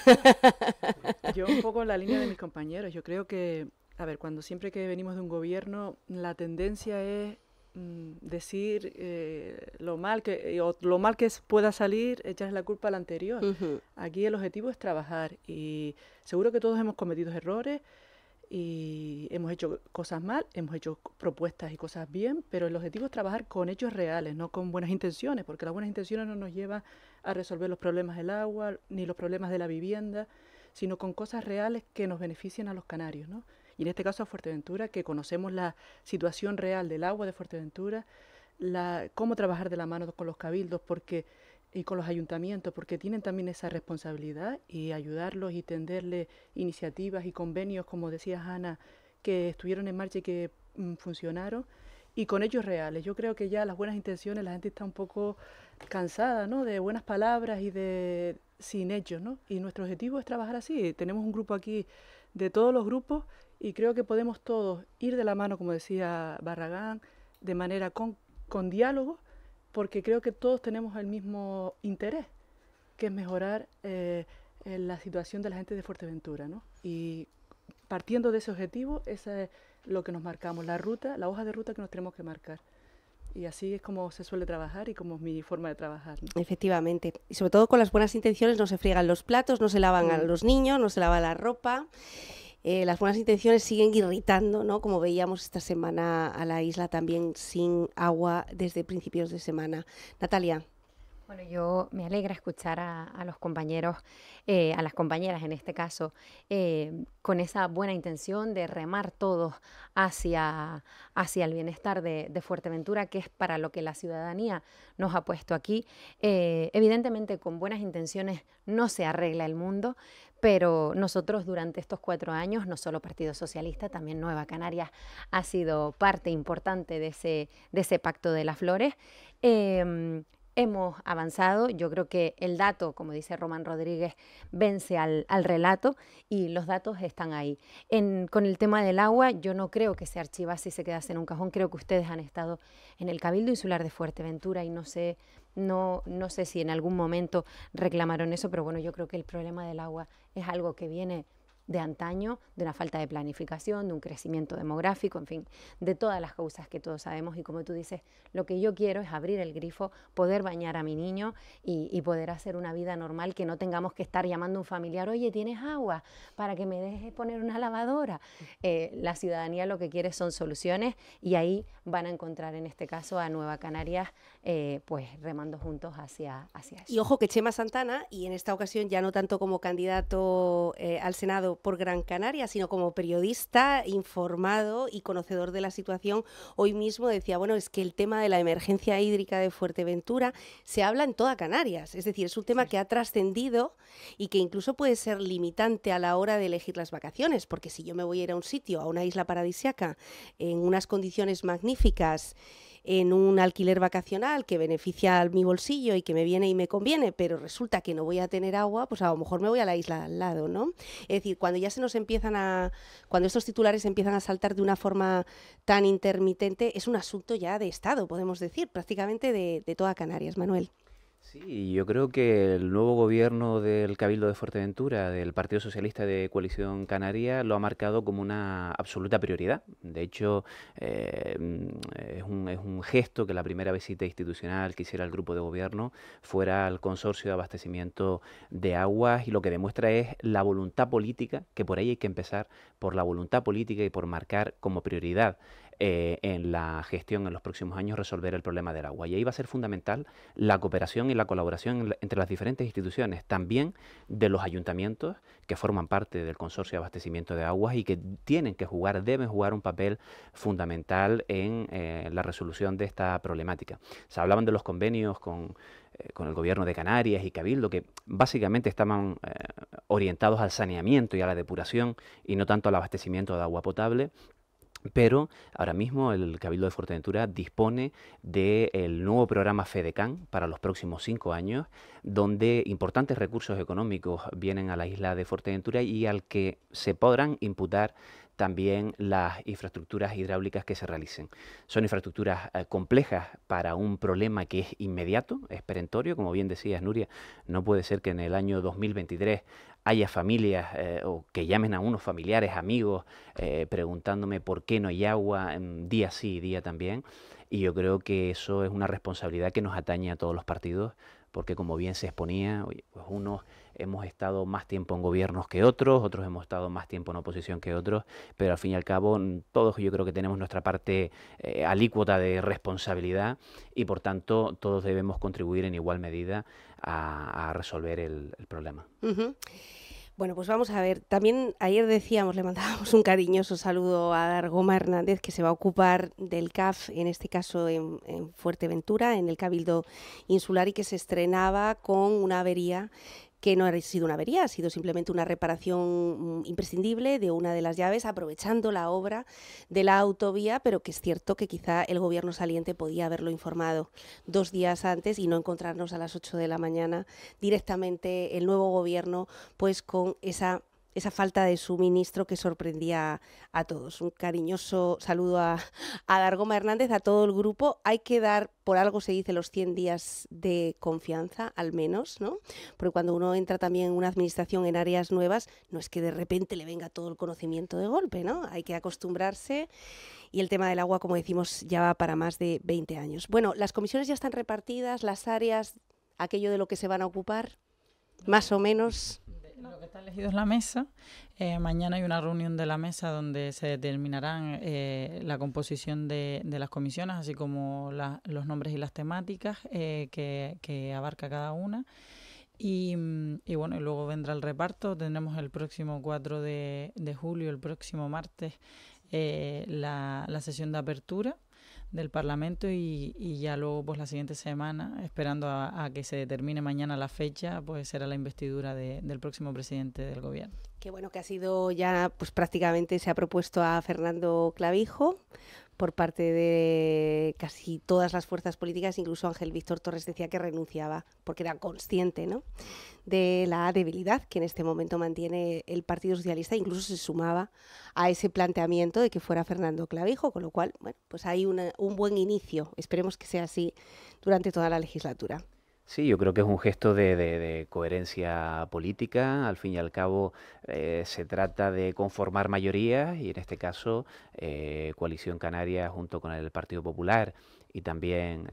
S5: Yo un poco en la línea de mis compañeros. Yo creo que, a ver, siempre que venimos de un gobierno, la tendencia es decir lo mal que pueda salir, echarle la culpa al anterior. Aquí el objetivo es trabajar y seguro que todos hemos cometido errores y hemos hecho cosas mal, hemos hecho propuestas y cosas bien, pero el objetivo es trabajar con hechos reales, no con buenas intenciones, porque las buenas intenciones no nos llevan a resolver los problemas del agua ni los problemas de la vivienda, sino con cosas reales que nos beneficien a los canarios, ¿no? Y en este caso a Fuerteventura, que conocemos la situación real del agua de Fuerteventura, cómo trabajar de la mano con los cabildos y con los ayuntamientos, porque tienen también esa responsabilidad, y ayudarlos y tenderles iniciativas y convenios, como decía Ana, que estuvieron en marcha y que funcionaron, y con hechos reales. Yo creo que ya las buenas intenciones, la gente está un poco cansada, ¿no?, de buenas palabras y sin hechos, ¿no? Y nuestro objetivo es trabajar así. Tenemos un grupo aquí de todos los grupos y creo que podemos todos ir de la mano, como decía Barragán, de manera con diálogo, porque creo que todos tenemos el mismo interés, que es mejorar la situación de la gente de Fuerteventura, ¿no? Y partiendo de ese objetivo, esa es lo que nos marcamos, la hoja de ruta que nos tenemos que marcar. Y así es como se suele trabajar y como es mi forma de trabajar, ¿no?
S4: Efectivamente. Y sobre todo con las buenas intenciones no se friegan los platos, no se lavan a los niños, no se lava la ropa. Las buenas intenciones siguen irritando, ¿no? Como veíamos esta semana a la isla también sin agua desde principios de semana. Natalia.
S10: Bueno, yo me alegra escuchar a los compañeros, a las compañeras en este caso, con esa buena intención de remar todos hacia el bienestar de Fuerteventura, que es para lo que la ciudadanía nos ha puesto aquí. Evidentemente, con buenas intenciones no se arregla el mundo, pero nosotros durante estos 4 años, no solo Partido Socialista, también Nueva Canarias ha sido parte importante de ese Pacto de las Flores. Hemos avanzado, yo creo que el dato, como dice Román Rodríguez, vence al relato y los datos están ahí. Con el tema del agua, yo no creo que se archivase y se quedase en un cajón. Creo que ustedes han estado en el Cabildo Insular de Fuerteventura y no sé si en algún momento reclamaron eso, pero bueno, yo creo que el problema del agua es algo que viene de antaño, de una falta de planificación, de un crecimiento demográfico, en fin, de todas las causas que todos sabemos. Y como tú dices, lo que yo quiero es abrir el grifo, poder bañar a mi niño y poder hacer una vida normal, que no tengamos que estar llamando a un familiar, oye, ¿tienes agua? Para que me dejes poner una lavadora. La ciudadanía lo que quiere son soluciones y ahí van a encontrar en este caso a Nueva Canarias pues remando juntos hacia eso.
S4: Y ojo que Chema Santana, y en esta ocasión ya no tanto como candidato al Senado por Gran Canaria, sino como periodista informado y conocedor de la situación, hoy mismo decía, bueno, es que el tema de la emergencia hídrica de Fuerteventura se habla en toda Canarias, es decir, es un tema que ha trascendido y que incluso puede ser limitante a la hora de elegir las vacaciones, porque si yo me voy a ir a un sitio, a una isla paradisíaca, en unas condiciones magníficas, en un alquiler vacacional que beneficia a mi bolsillo y que me viene y me conviene, pero resulta que no voy a tener agua, pues a lo mejor me voy a la isla de al lado, ¿no? Es decir, cuando ya cuando estos titulares empiezan a saltar de una forma tan intermitente, es un asunto ya de Estado, podemos decir, prácticamente de toda Canarias, Manuel.
S7: Sí, yo creo que el nuevo gobierno del Cabildo de Fuerteventura, del Partido Socialista de Coalición Canaria, lo ha marcado como una absoluta prioridad. De hecho, es un gesto que la primera visita institucional que hiciera el grupo de gobierno fuera al consorcio de abastecimiento de aguas, y lo que demuestra es la voluntad política, que por ahí hay que empezar, por la voluntad política y por marcar como prioridad en la gestión en los próximos años resolver el problema del agua. Y ahí va a ser fundamental la cooperación y la colaboración entre las diferentes instituciones, también de los ayuntamientos que forman parte del consorcio de abastecimiento de aguas y que deben jugar un papel fundamental en la resolución de esta problemática. Se hablaban de los convenios con el gobierno de Canarias y Cabildo, que básicamente estaban orientados al saneamiento y a la depuración y no tanto al abastecimiento de agua potable. Pero ahora mismo el Cabildo de Fuerteventura dispone del nuevo programa FEDECAN para los próximos 5 años, donde importantes recursos económicos vienen a la isla de Fuerteventura y al que se podrán imputar también las infraestructuras hidráulicas que se realicen. Son infraestructuras complejas para un problema que es inmediato, es perentorio, como bien decías, Nuria. No puede ser que en el año 2023 haya familias o que llamen a unos familiares, amigos, preguntándome por qué no hay agua día sí y día también. y yo creo que eso es una responsabilidad que nos atañe a todos los partidos, porque como bien se exponía, oye, pues unos hemos estado más tiempo en gobiernos que otros, otros hemos estado más tiempo en oposición que otros, pero al fin y al cabo todos yo creo que tenemos nuestra parte alícuota de responsabilidad y por tanto todos debemos contribuir en igual medida a resolver el problema.
S4: Bueno, pues vamos a ver. También ayer decíamos, le mandábamos un cariñoso saludo a Dargoma Hernández, que se va a ocupar del CAF, en este caso en Fuerteventura, en el Cabildo Insular, y que se estrenaba con una avería que no ha sido una avería, ha sido simplemente una reparación imprescindible de una de las llaves, aprovechando la obra de la autovía, pero que es cierto que quizá el gobierno saliente podía haberlo informado 2 días antes y no encontrarnos a las 8 de la mañana directamente el nuevo gobierno pues con esa falta de suministro que sorprendía a todos. Un cariñoso saludo a Dargoma Hernández, a todo el grupo. Hay que dar, por algo se dice, los 100 días de confianza, al menos, ¿no? Porque cuando uno entra también en una administración en áreas nuevas, no es que de repente le venga todo el conocimiento de golpe, ¿no? Hay que acostumbrarse, y el tema del agua, como decimos, ya va para más de 20 años. Bueno, las comisiones ya están repartidas, las áreas, aquello de lo que se van a ocupar, más o menos.
S6: Lo que está elegido es la mesa. Mañana hay una reunión de la mesa donde se determinarán la composición de las comisiones, así como los nombres y las temáticas que abarca cada una. Y bueno, y luego vendrá el reparto. Tendremos el próximo 4 de julio, el próximo martes, la sesión de apertura del Parlamento y ya luego pues la siguiente semana, esperando a que se determine mañana la fecha, pues será la investidura del próximo presidente del gobierno.
S4: Qué bueno que ha sido ya, pues prácticamente se ha propuesto a Fernando Clavijo por parte de casi todas las fuerzas políticas, incluso Ángel Víctor Torres decía que renunciaba porque era consciente, ¿no?, de la debilidad que en este momento mantiene el Partido Socialista, incluso se sumaba a ese planteamiento de que fuera Fernando Clavijo, con lo cual, bueno, pues hay un buen inicio, esperemos que sea así durante toda la legislatura.
S7: Sí, yo creo que es un gesto de coherencia política. Al fin y al cabo se trata de conformar mayorías y en este caso Coalición Canaria junto con el Partido Popular y también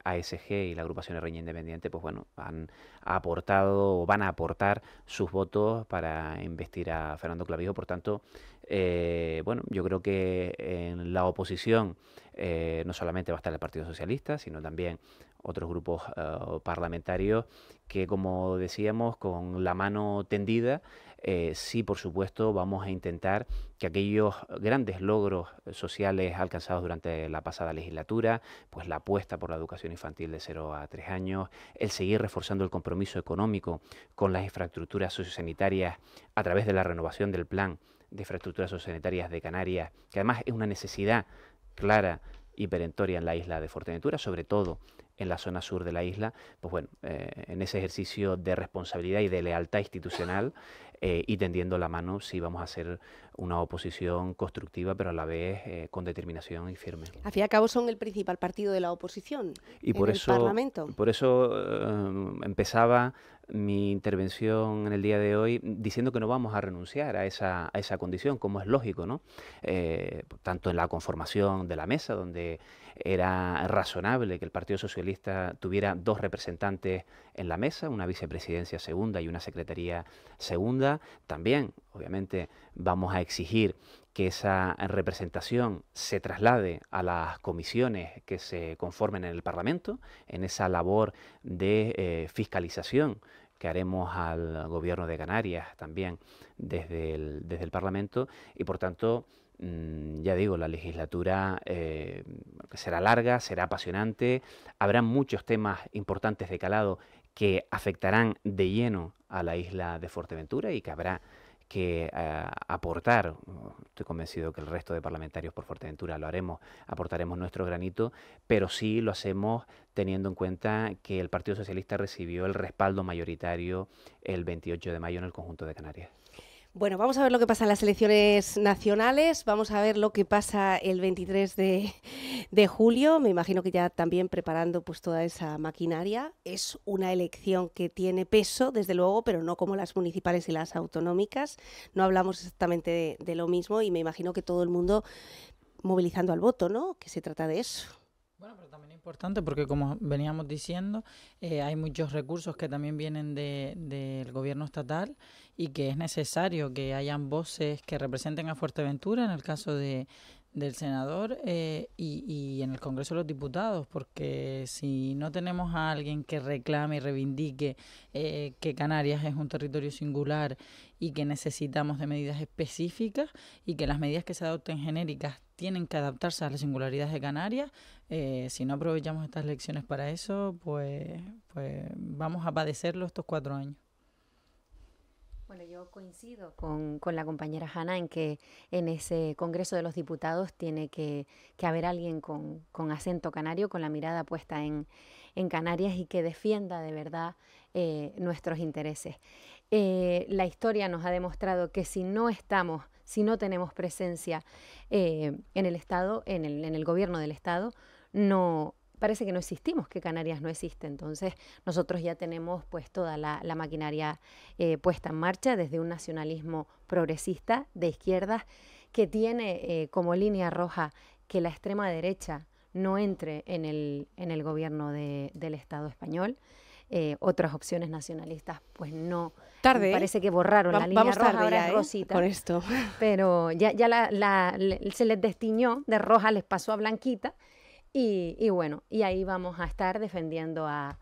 S7: ASG y la agrupación Reña Independiente, pues bueno, han aportado o van a aportar sus votos para investir a Fernando Clavijo. Por tanto, bueno, yo creo que en la oposición no solamente va a estar el Partido Socialista, sino también otros grupos parlamentarios que, como decíamos, con la mano tendida, sí, por supuesto, vamos a intentar que aquellos grandes logros sociales alcanzados durante la pasada legislatura, pues la apuesta por la educación infantil de 0 a 3 años, el seguir reforzando el compromiso económico con las infraestructuras sociosanitarias a través de la renovación del plan de infraestructuras sociosanitarias de Canarias, que además es una necesidad clara y perentoria en la isla de Fuerteventura, sobre todo en la zona sur de la isla, pues bueno, en ese ejercicio de responsabilidad y de lealtad institucional y tendiendo la mano, sí vamos a hacer una oposición constructiva, pero a la vez con determinación y firme.
S4: Al fin y al cabo son el principal partido de la oposición
S7: y por
S4: en
S7: eso,
S4: el Parlamento.
S7: Por eso empezaba mi intervención en el día de hoy diciendo que no vamos a renunciar a esa condición, como es lógico, ¿no? Tanto en la conformación de la mesa, donde era razonable que el Partido Socialista tuviera 2 representantes en la mesa, una vicepresidencia segunda y una secretaría segunda. También, obviamente, vamos a exigir que esa representación se traslade a las comisiones que se conformen en el Parlamento, en esa labor de fiscalización que haremos al Gobierno de Canarias también desde el Parlamento y, por tanto, ya digo, la legislatura será larga, será apasionante, habrá muchos temas importantes de calado que afectarán de lleno a la isla de Fuerteventura y que habrá que aportar. Estoy convencido que el resto de parlamentarios por Fuerteventura lo haremos, aportaremos nuestro granito, pero sí lo hacemos teniendo en cuenta que el Partido Socialista recibió el respaldo mayoritario el 28 de mayo en el conjunto de Canarias.
S4: Bueno, vamos a ver lo que pasa en las elecciones nacionales, vamos a ver lo que pasa el 23 de julio, me imagino que ya también preparando pues toda esa maquinaria. Es una elección que tiene peso, desde luego, pero no como las municipales y las autonómicas, no hablamos exactamente de lo mismo y me imagino que todo el mundo movilizando al voto, ¿no?, que se trata de eso.
S6: Bueno, pero también es importante porque, como veníamos diciendo, hay muchos recursos que también vienen del gobierno estatal y que es necesario que hayan voces que representen a Fuerteventura, en el caso del senador y en el Congreso de los Diputados, porque si no tenemos a alguien que reclame y reivindique que Canarias es un territorio singular y que necesitamos de medidas específicas y que las medidas que se adopten genéricas tienen que adaptarse a las singularidades de Canarias, si no aprovechamos estas lecciones para eso, pues vamos a padecerlo estos 4 años.
S10: Bueno, yo coincido con la compañera Hanna en que en ese Congreso de los Diputados tiene que haber alguien con acento canario, con la mirada puesta en Canarias y que defienda de verdad nuestros intereses. La historia nos ha demostrado que si no tenemos presencia en el Estado, en el gobierno del Estado, parece que no existimos, que Canarias no existe. Entonces nosotros ya tenemos pues toda la maquinaria puesta en marcha desde un nacionalismo progresista de izquierdas que tiene como línea roja que la extrema derecha no entre en el gobierno del Estado español. Otras opciones nacionalistas pues no,
S4: tarde,
S10: parece que borraron la línea roja, ahora es rosita,
S4: con esto.
S10: Pero ya se les destiñó de roja, les pasó a blanquita. Y bueno, y ahí vamos a estar defendiendo a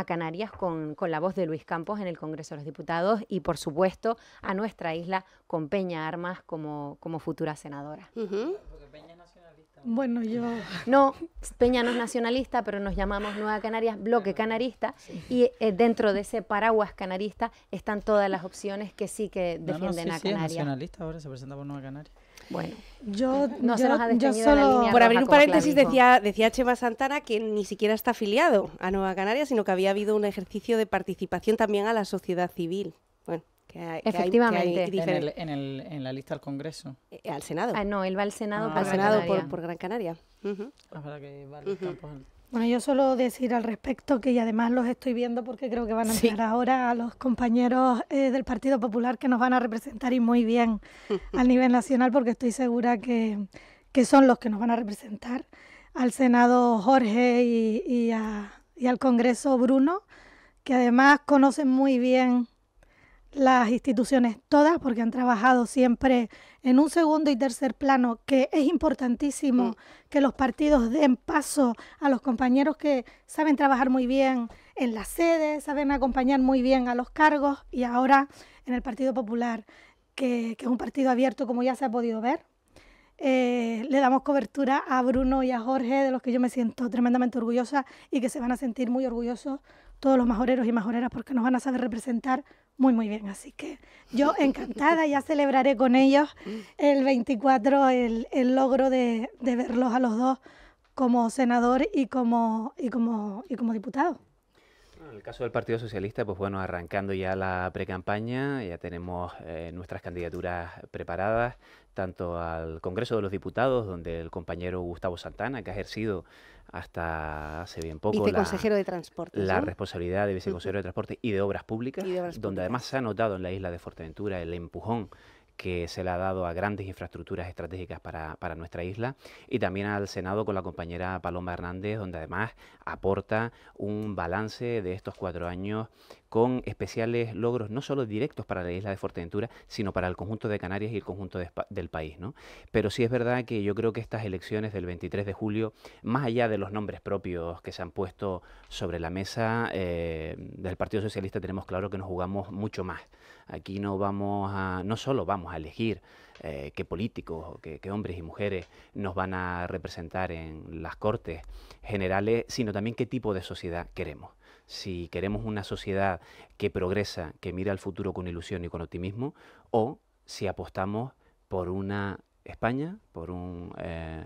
S10: Canarias con la voz de Luis Campos en el Congreso de los Diputados y, por supuesto, a nuestra isla con Peña Armas como futura senadora.
S8: Bueno, yo...
S10: No, Peña no es nacionalista, pero nos llamamos Nueva Canarias Bloque Canarista y dentro de ese paraguas canarista están todas las opciones que sí que defienden a Canarias.
S6: Es nacionalista, ahora se presenta por Nueva Canarias.
S10: Bueno,
S8: yo
S10: solo
S4: por abrir un paréntesis decía Chema Santana que ni siquiera está afiliado a Nueva Canarias, sino que había habido un ejercicio de participación también a la sociedad civil. Bueno,
S10: efectivamente,
S6: en la lista al Congreso.
S4: Al Senado.
S10: No, él va al Senado,
S4: al Senado por Gran Canaria.
S6: Para que va Luis Campos.
S8: Bueno, yo solo decir al respecto que, y además los estoy viendo porque creo que van a entrar ahora a los compañeros del Partido Popular que nos van a representar y muy bien al nivel nacional, porque estoy segura que son los que nos van a representar. Al Senado Jorge y al Congreso Bruno, que además conocen muy bien las instituciones todas, porque han trabajado siempre en un segundo y tercer plano, que es importantísimo que los partidos den paso a los compañeros que saben trabajar muy bien en las sedes, saben acompañar muy bien a los cargos, y ahora en el Partido Popular, que es un partido abierto, como ya se ha podido ver. Le damos cobertura a Bruno y a Jorge, de los que yo me siento tremendamente orgullosa y que se van a sentir muy orgullosos todos los majoreros y majoreras, porque nos van a saber representar muy, muy bien. Así que yo encantada, ya celebraré con ellos el 24 el logro de verlos a los dos como senador y como diputado.
S7: En el caso del Partido Socialista, pues bueno, arrancando ya la precampaña, ya tenemos nuestras candidaturas preparadas, tanto al Congreso de los Diputados, donde el compañero Gustavo Santana, que ha ejercido hasta hace bien poco
S4: viceconsejero de Transportes,
S7: la
S4: ¿no?
S7: responsabilidad de viceconsejero de Transporte y de Obras Públicas, donde además se ha notado en la isla de Fuerteventura el empujón que se le ha dado a grandes infraestructuras estratégicas para nuestra isla, y también al Senado con la compañera Paloma Hernández, donde además aporta un balance de estos 4 años con especiales logros, no solo directos para la isla de Fuerteventura, sino para el conjunto de Canarias y el conjunto del país, ¿no? Pero sí es verdad que yo creo que estas elecciones del 23 de julio, más allá de los nombres propios que se han puesto sobre la mesa, del Partido Socialista tenemos claro que nos jugamos mucho más. Aquí no solo vamos a elegir qué políticos, qué hombres y mujeres nos van a representar en las Cortes Generales, sino también qué tipo de sociedad queremos. Si queremos una sociedad que progresa, que mira al futuro con ilusión y con optimismo, o si apostamos por una España, por unas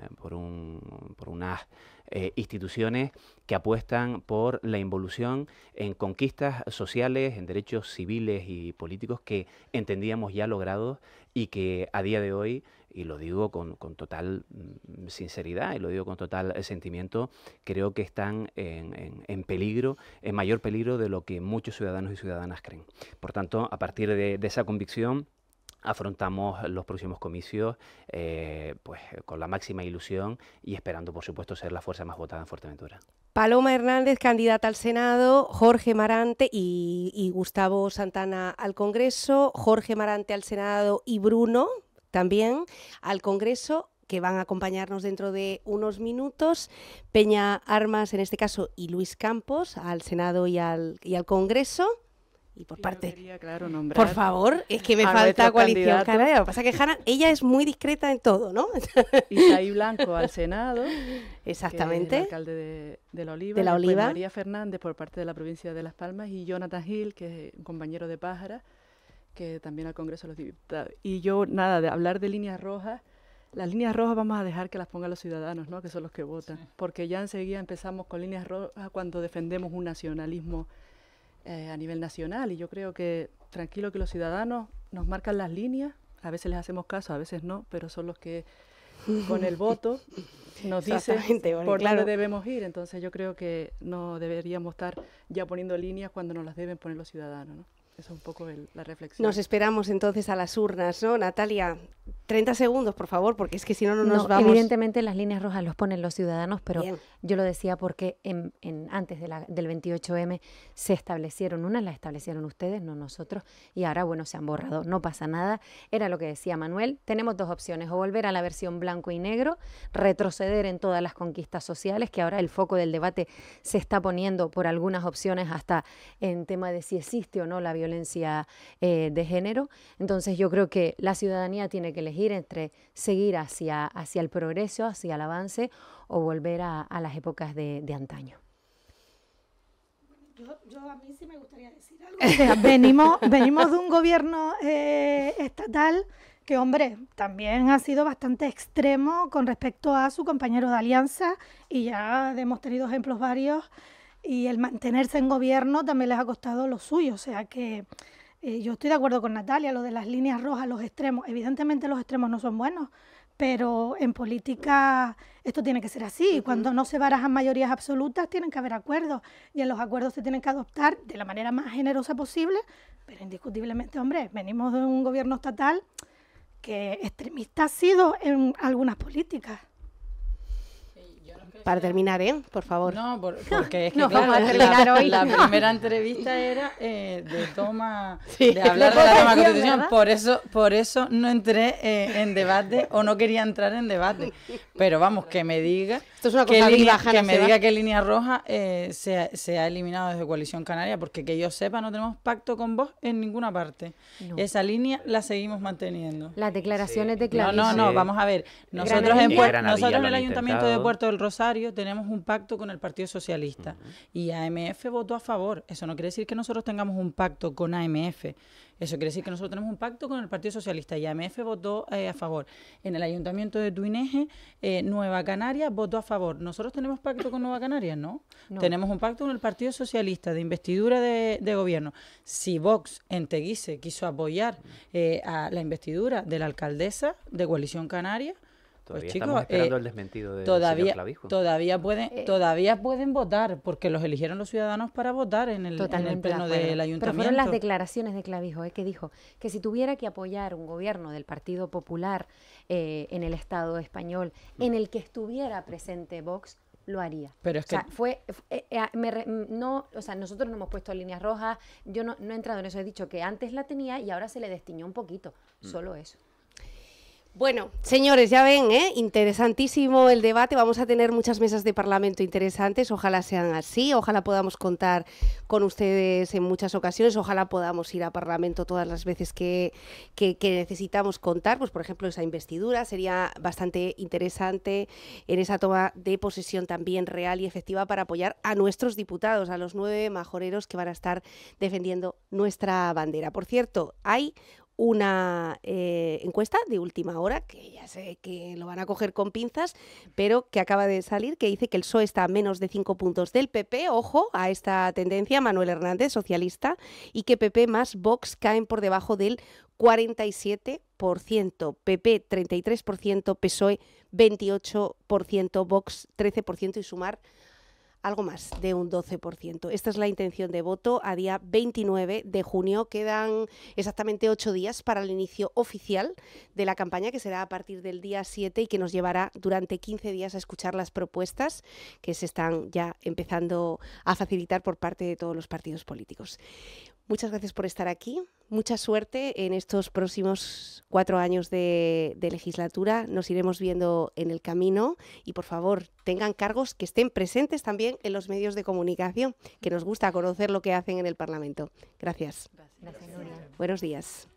S7: instituciones que apuestan por la involución en conquistas sociales, en derechos civiles y políticos que entendíamos ya logrados y que a día de hoy, y lo digo con total sinceridad y lo digo con total sentimiento, creo que están en peligro, en mayor peligro de lo que muchos ciudadanos y ciudadanas creen. Por tanto, a partir de esa convicción, afrontamos los próximos comicios pues con la máxima ilusión y esperando, por supuesto, ser la fuerza más votada en Fuerteventura.
S4: Paloma Hernández, candidata al Senado, Jorge Marante y Gustavo Santana al Congreso, Jorge Marante al Senado y Bruno también al Congreso, que van a acompañarnos dentro de unos minutos, Peña Armas en este caso y Luis Campos al Senado y al Congreso. Y por parte,
S5: quería, claro, nombrar
S4: por favor, es que me falta Coalición Canaria. Lo que pasa es que Hanna, ella es muy discreta en todo, ¿no?
S5: Isaí Blanco al Senado,
S4: exactamente,
S5: que es el alcalde de La Oliva,
S4: de La Oliva.
S5: María Fernández por parte de la provincia de Las Palmas y Jonathan Hill, que es un compañero de Pájara, que también al Congreso de los Diputados. Y yo, nada, de hablar de líneas rojas, las líneas rojas vamos a dejar que las pongan los ciudadanos, ¿no? Que son los que votan, porque ya enseguida empezamos con líneas rojas cuando defendemos un nacionalismo a nivel nacional, y yo creo que tranquilo que los ciudadanos nos marcan las líneas, a veces les hacemos caso, a veces no, pero son los que con el voto nos dicen por dónde debemos ir. Entonces yo creo que no deberíamos estar ya poniendo líneas cuando nos las deben poner los ciudadanos, ¿no? Eso es un poco la reflexión.
S4: Nos esperamos entonces a las urnas, ¿no? Natalia, 30 segundos, por favor, porque es que si no, no nos vamos.
S10: Evidentemente las líneas rojas los ponen los ciudadanos, pero
S4: Bien.
S10: Yo lo decía porque antes del 28M se establecieron unas, las establecieron ustedes, no nosotros, y ahora, bueno, se han borrado. No pasa nada. Era lo que decía Manuel. Tenemos dos opciones, o volver a la versión blanco y negro, retroceder en todas las conquistas sociales, que ahora el foco del debate se está poniendo por algunas opciones hasta en tema de si existe o no la violencia de género. Entonces yo creo que la ciudadanía tiene que elegir entre seguir hacia el progreso, hacia el avance, o volver a las épocas de antaño.
S8: Yo a mí sí me gustaría decir algo. O sea, venimos de un gobierno estatal que, hombre, también ha sido bastante extremo con respecto a su compañero de alianza, y ya hemos tenido ejemplos varios, y el mantenerse en gobierno también les ha costado lo suyo. O sea que yo estoy de acuerdo con Natalia, lo de las líneas rojas, los extremos. Evidentemente los extremos no son buenos, pero en política esto tiene que ser así. Cuando no se barajan mayorías absolutas, tienen que haber acuerdos, y en los acuerdos se tienen que adoptar de la manera más generosa posible, pero indiscutiblemente, hombre, venimos de un gobierno estatal que extremista ha sido en algunas políticas.
S4: Para terminar, por favor.
S6: No, porque es que
S10: Nos
S6: claro,
S10: vamos a terminar hoy.
S6: la primera entrevista era de toma,
S4: Sí.
S6: de hablar de la toma de constitución.
S10: ¿verdad?
S6: Por eso no entré en debate, o no quería entrar en debate. Pero vamos, que me diga
S4: Esto es una cosa viva,
S6: que me diga qué línea roja se ha eliminado desde Coalición Canaria, porque que yo sepa no tenemos pacto con Vox en ninguna parte.
S10: No.
S6: Esa línea la seguimos manteniendo.
S10: Las declaraciones de
S6: No,
S10: clavísimo.
S6: no,
S7: Sí.
S6: vamos a ver. Nosotros
S7: Granadilla
S6: nosotros en
S7: lo
S6: el
S7: han
S6: Ayuntamiento de
S7: intentado.
S6: Puerto del Rosario tenemos un pacto con el Partido Socialista, y AMF votó a favor. Eso no quiere decir que nosotros tengamos un pacto con AMF. Eso quiere decir que nosotros tenemos un pacto con el Partido Socialista, y AMF votó a favor. En el Ayuntamiento de Tuineje, Nueva Canarias votó a favor. ¿Nosotros tenemos pacto con Nueva Canarias? No. Tenemos un pacto con el Partido Socialista de investidura de gobierno. Si Vox en Teguise quiso apoyar a la investidura de la alcaldesa de Coalición Canaria,
S7: Todavía
S6: pues chicos,
S7: estamos esperando el desmentido del señor Clavijo.
S6: todavía pueden votar, porque los eligieron los ciudadanos para votar en el pleno del ayuntamiento.
S10: Pero fueron las declaraciones de Clavijo, que dijo que si tuviera que apoyar un gobierno del Partido Popular en el Estado español, en el que estuviera presente Vox, lo haría.
S6: Pero es que
S10: nosotros no hemos puesto líneas rojas, yo no he entrado en eso, he dicho que antes la tenía y ahora se le destiñó un poquito, solo eso.
S4: Bueno, señores, ya ven, interesantísimo el debate. Vamos a tener muchas mesas de Parlamento interesantes. Ojalá sean así. Ojalá podamos contar con ustedes en muchas ocasiones. Ojalá podamos ir a Parlamento todas las veces que necesitamos contar. Pues, por ejemplo, esa investidura sería bastante interesante, en esa toma de posesión también real y efectiva, para apoyar a nuestros diputados, a los 9 majoreros que van a estar defendiendo nuestra bandera. Por cierto, hay una encuesta de última hora, que ya sé que lo van a coger con pinzas, pero que acaba de salir, que dice que el PSOE está a menos de 5 puntos del PP, ojo a esta tendencia, Manuel Hernández, socialista, y que PP más Vox caen por debajo del 47%, PP 33%, PSOE 28%, Vox 13%, y Sumar algo más de un 12%. Esta es la intención de voto a día 29 de junio. Quedan exactamente 8 días para el inicio oficial de la campaña, que será a partir del día 7 y que nos llevará durante 15 días a escuchar las propuestas que se están ya empezando a facilitar por parte de todos los partidos políticos. Muchas gracias por estar aquí. Mucha suerte en estos próximos 4 años de legislatura. Nos iremos viendo en el camino y, por favor, tengan cargos que estén presentes también en los medios de comunicación, que nos gusta conocer lo que hacen en el Parlamento. Gracias.
S10: Gracias, Nuria.
S4: Buenos días.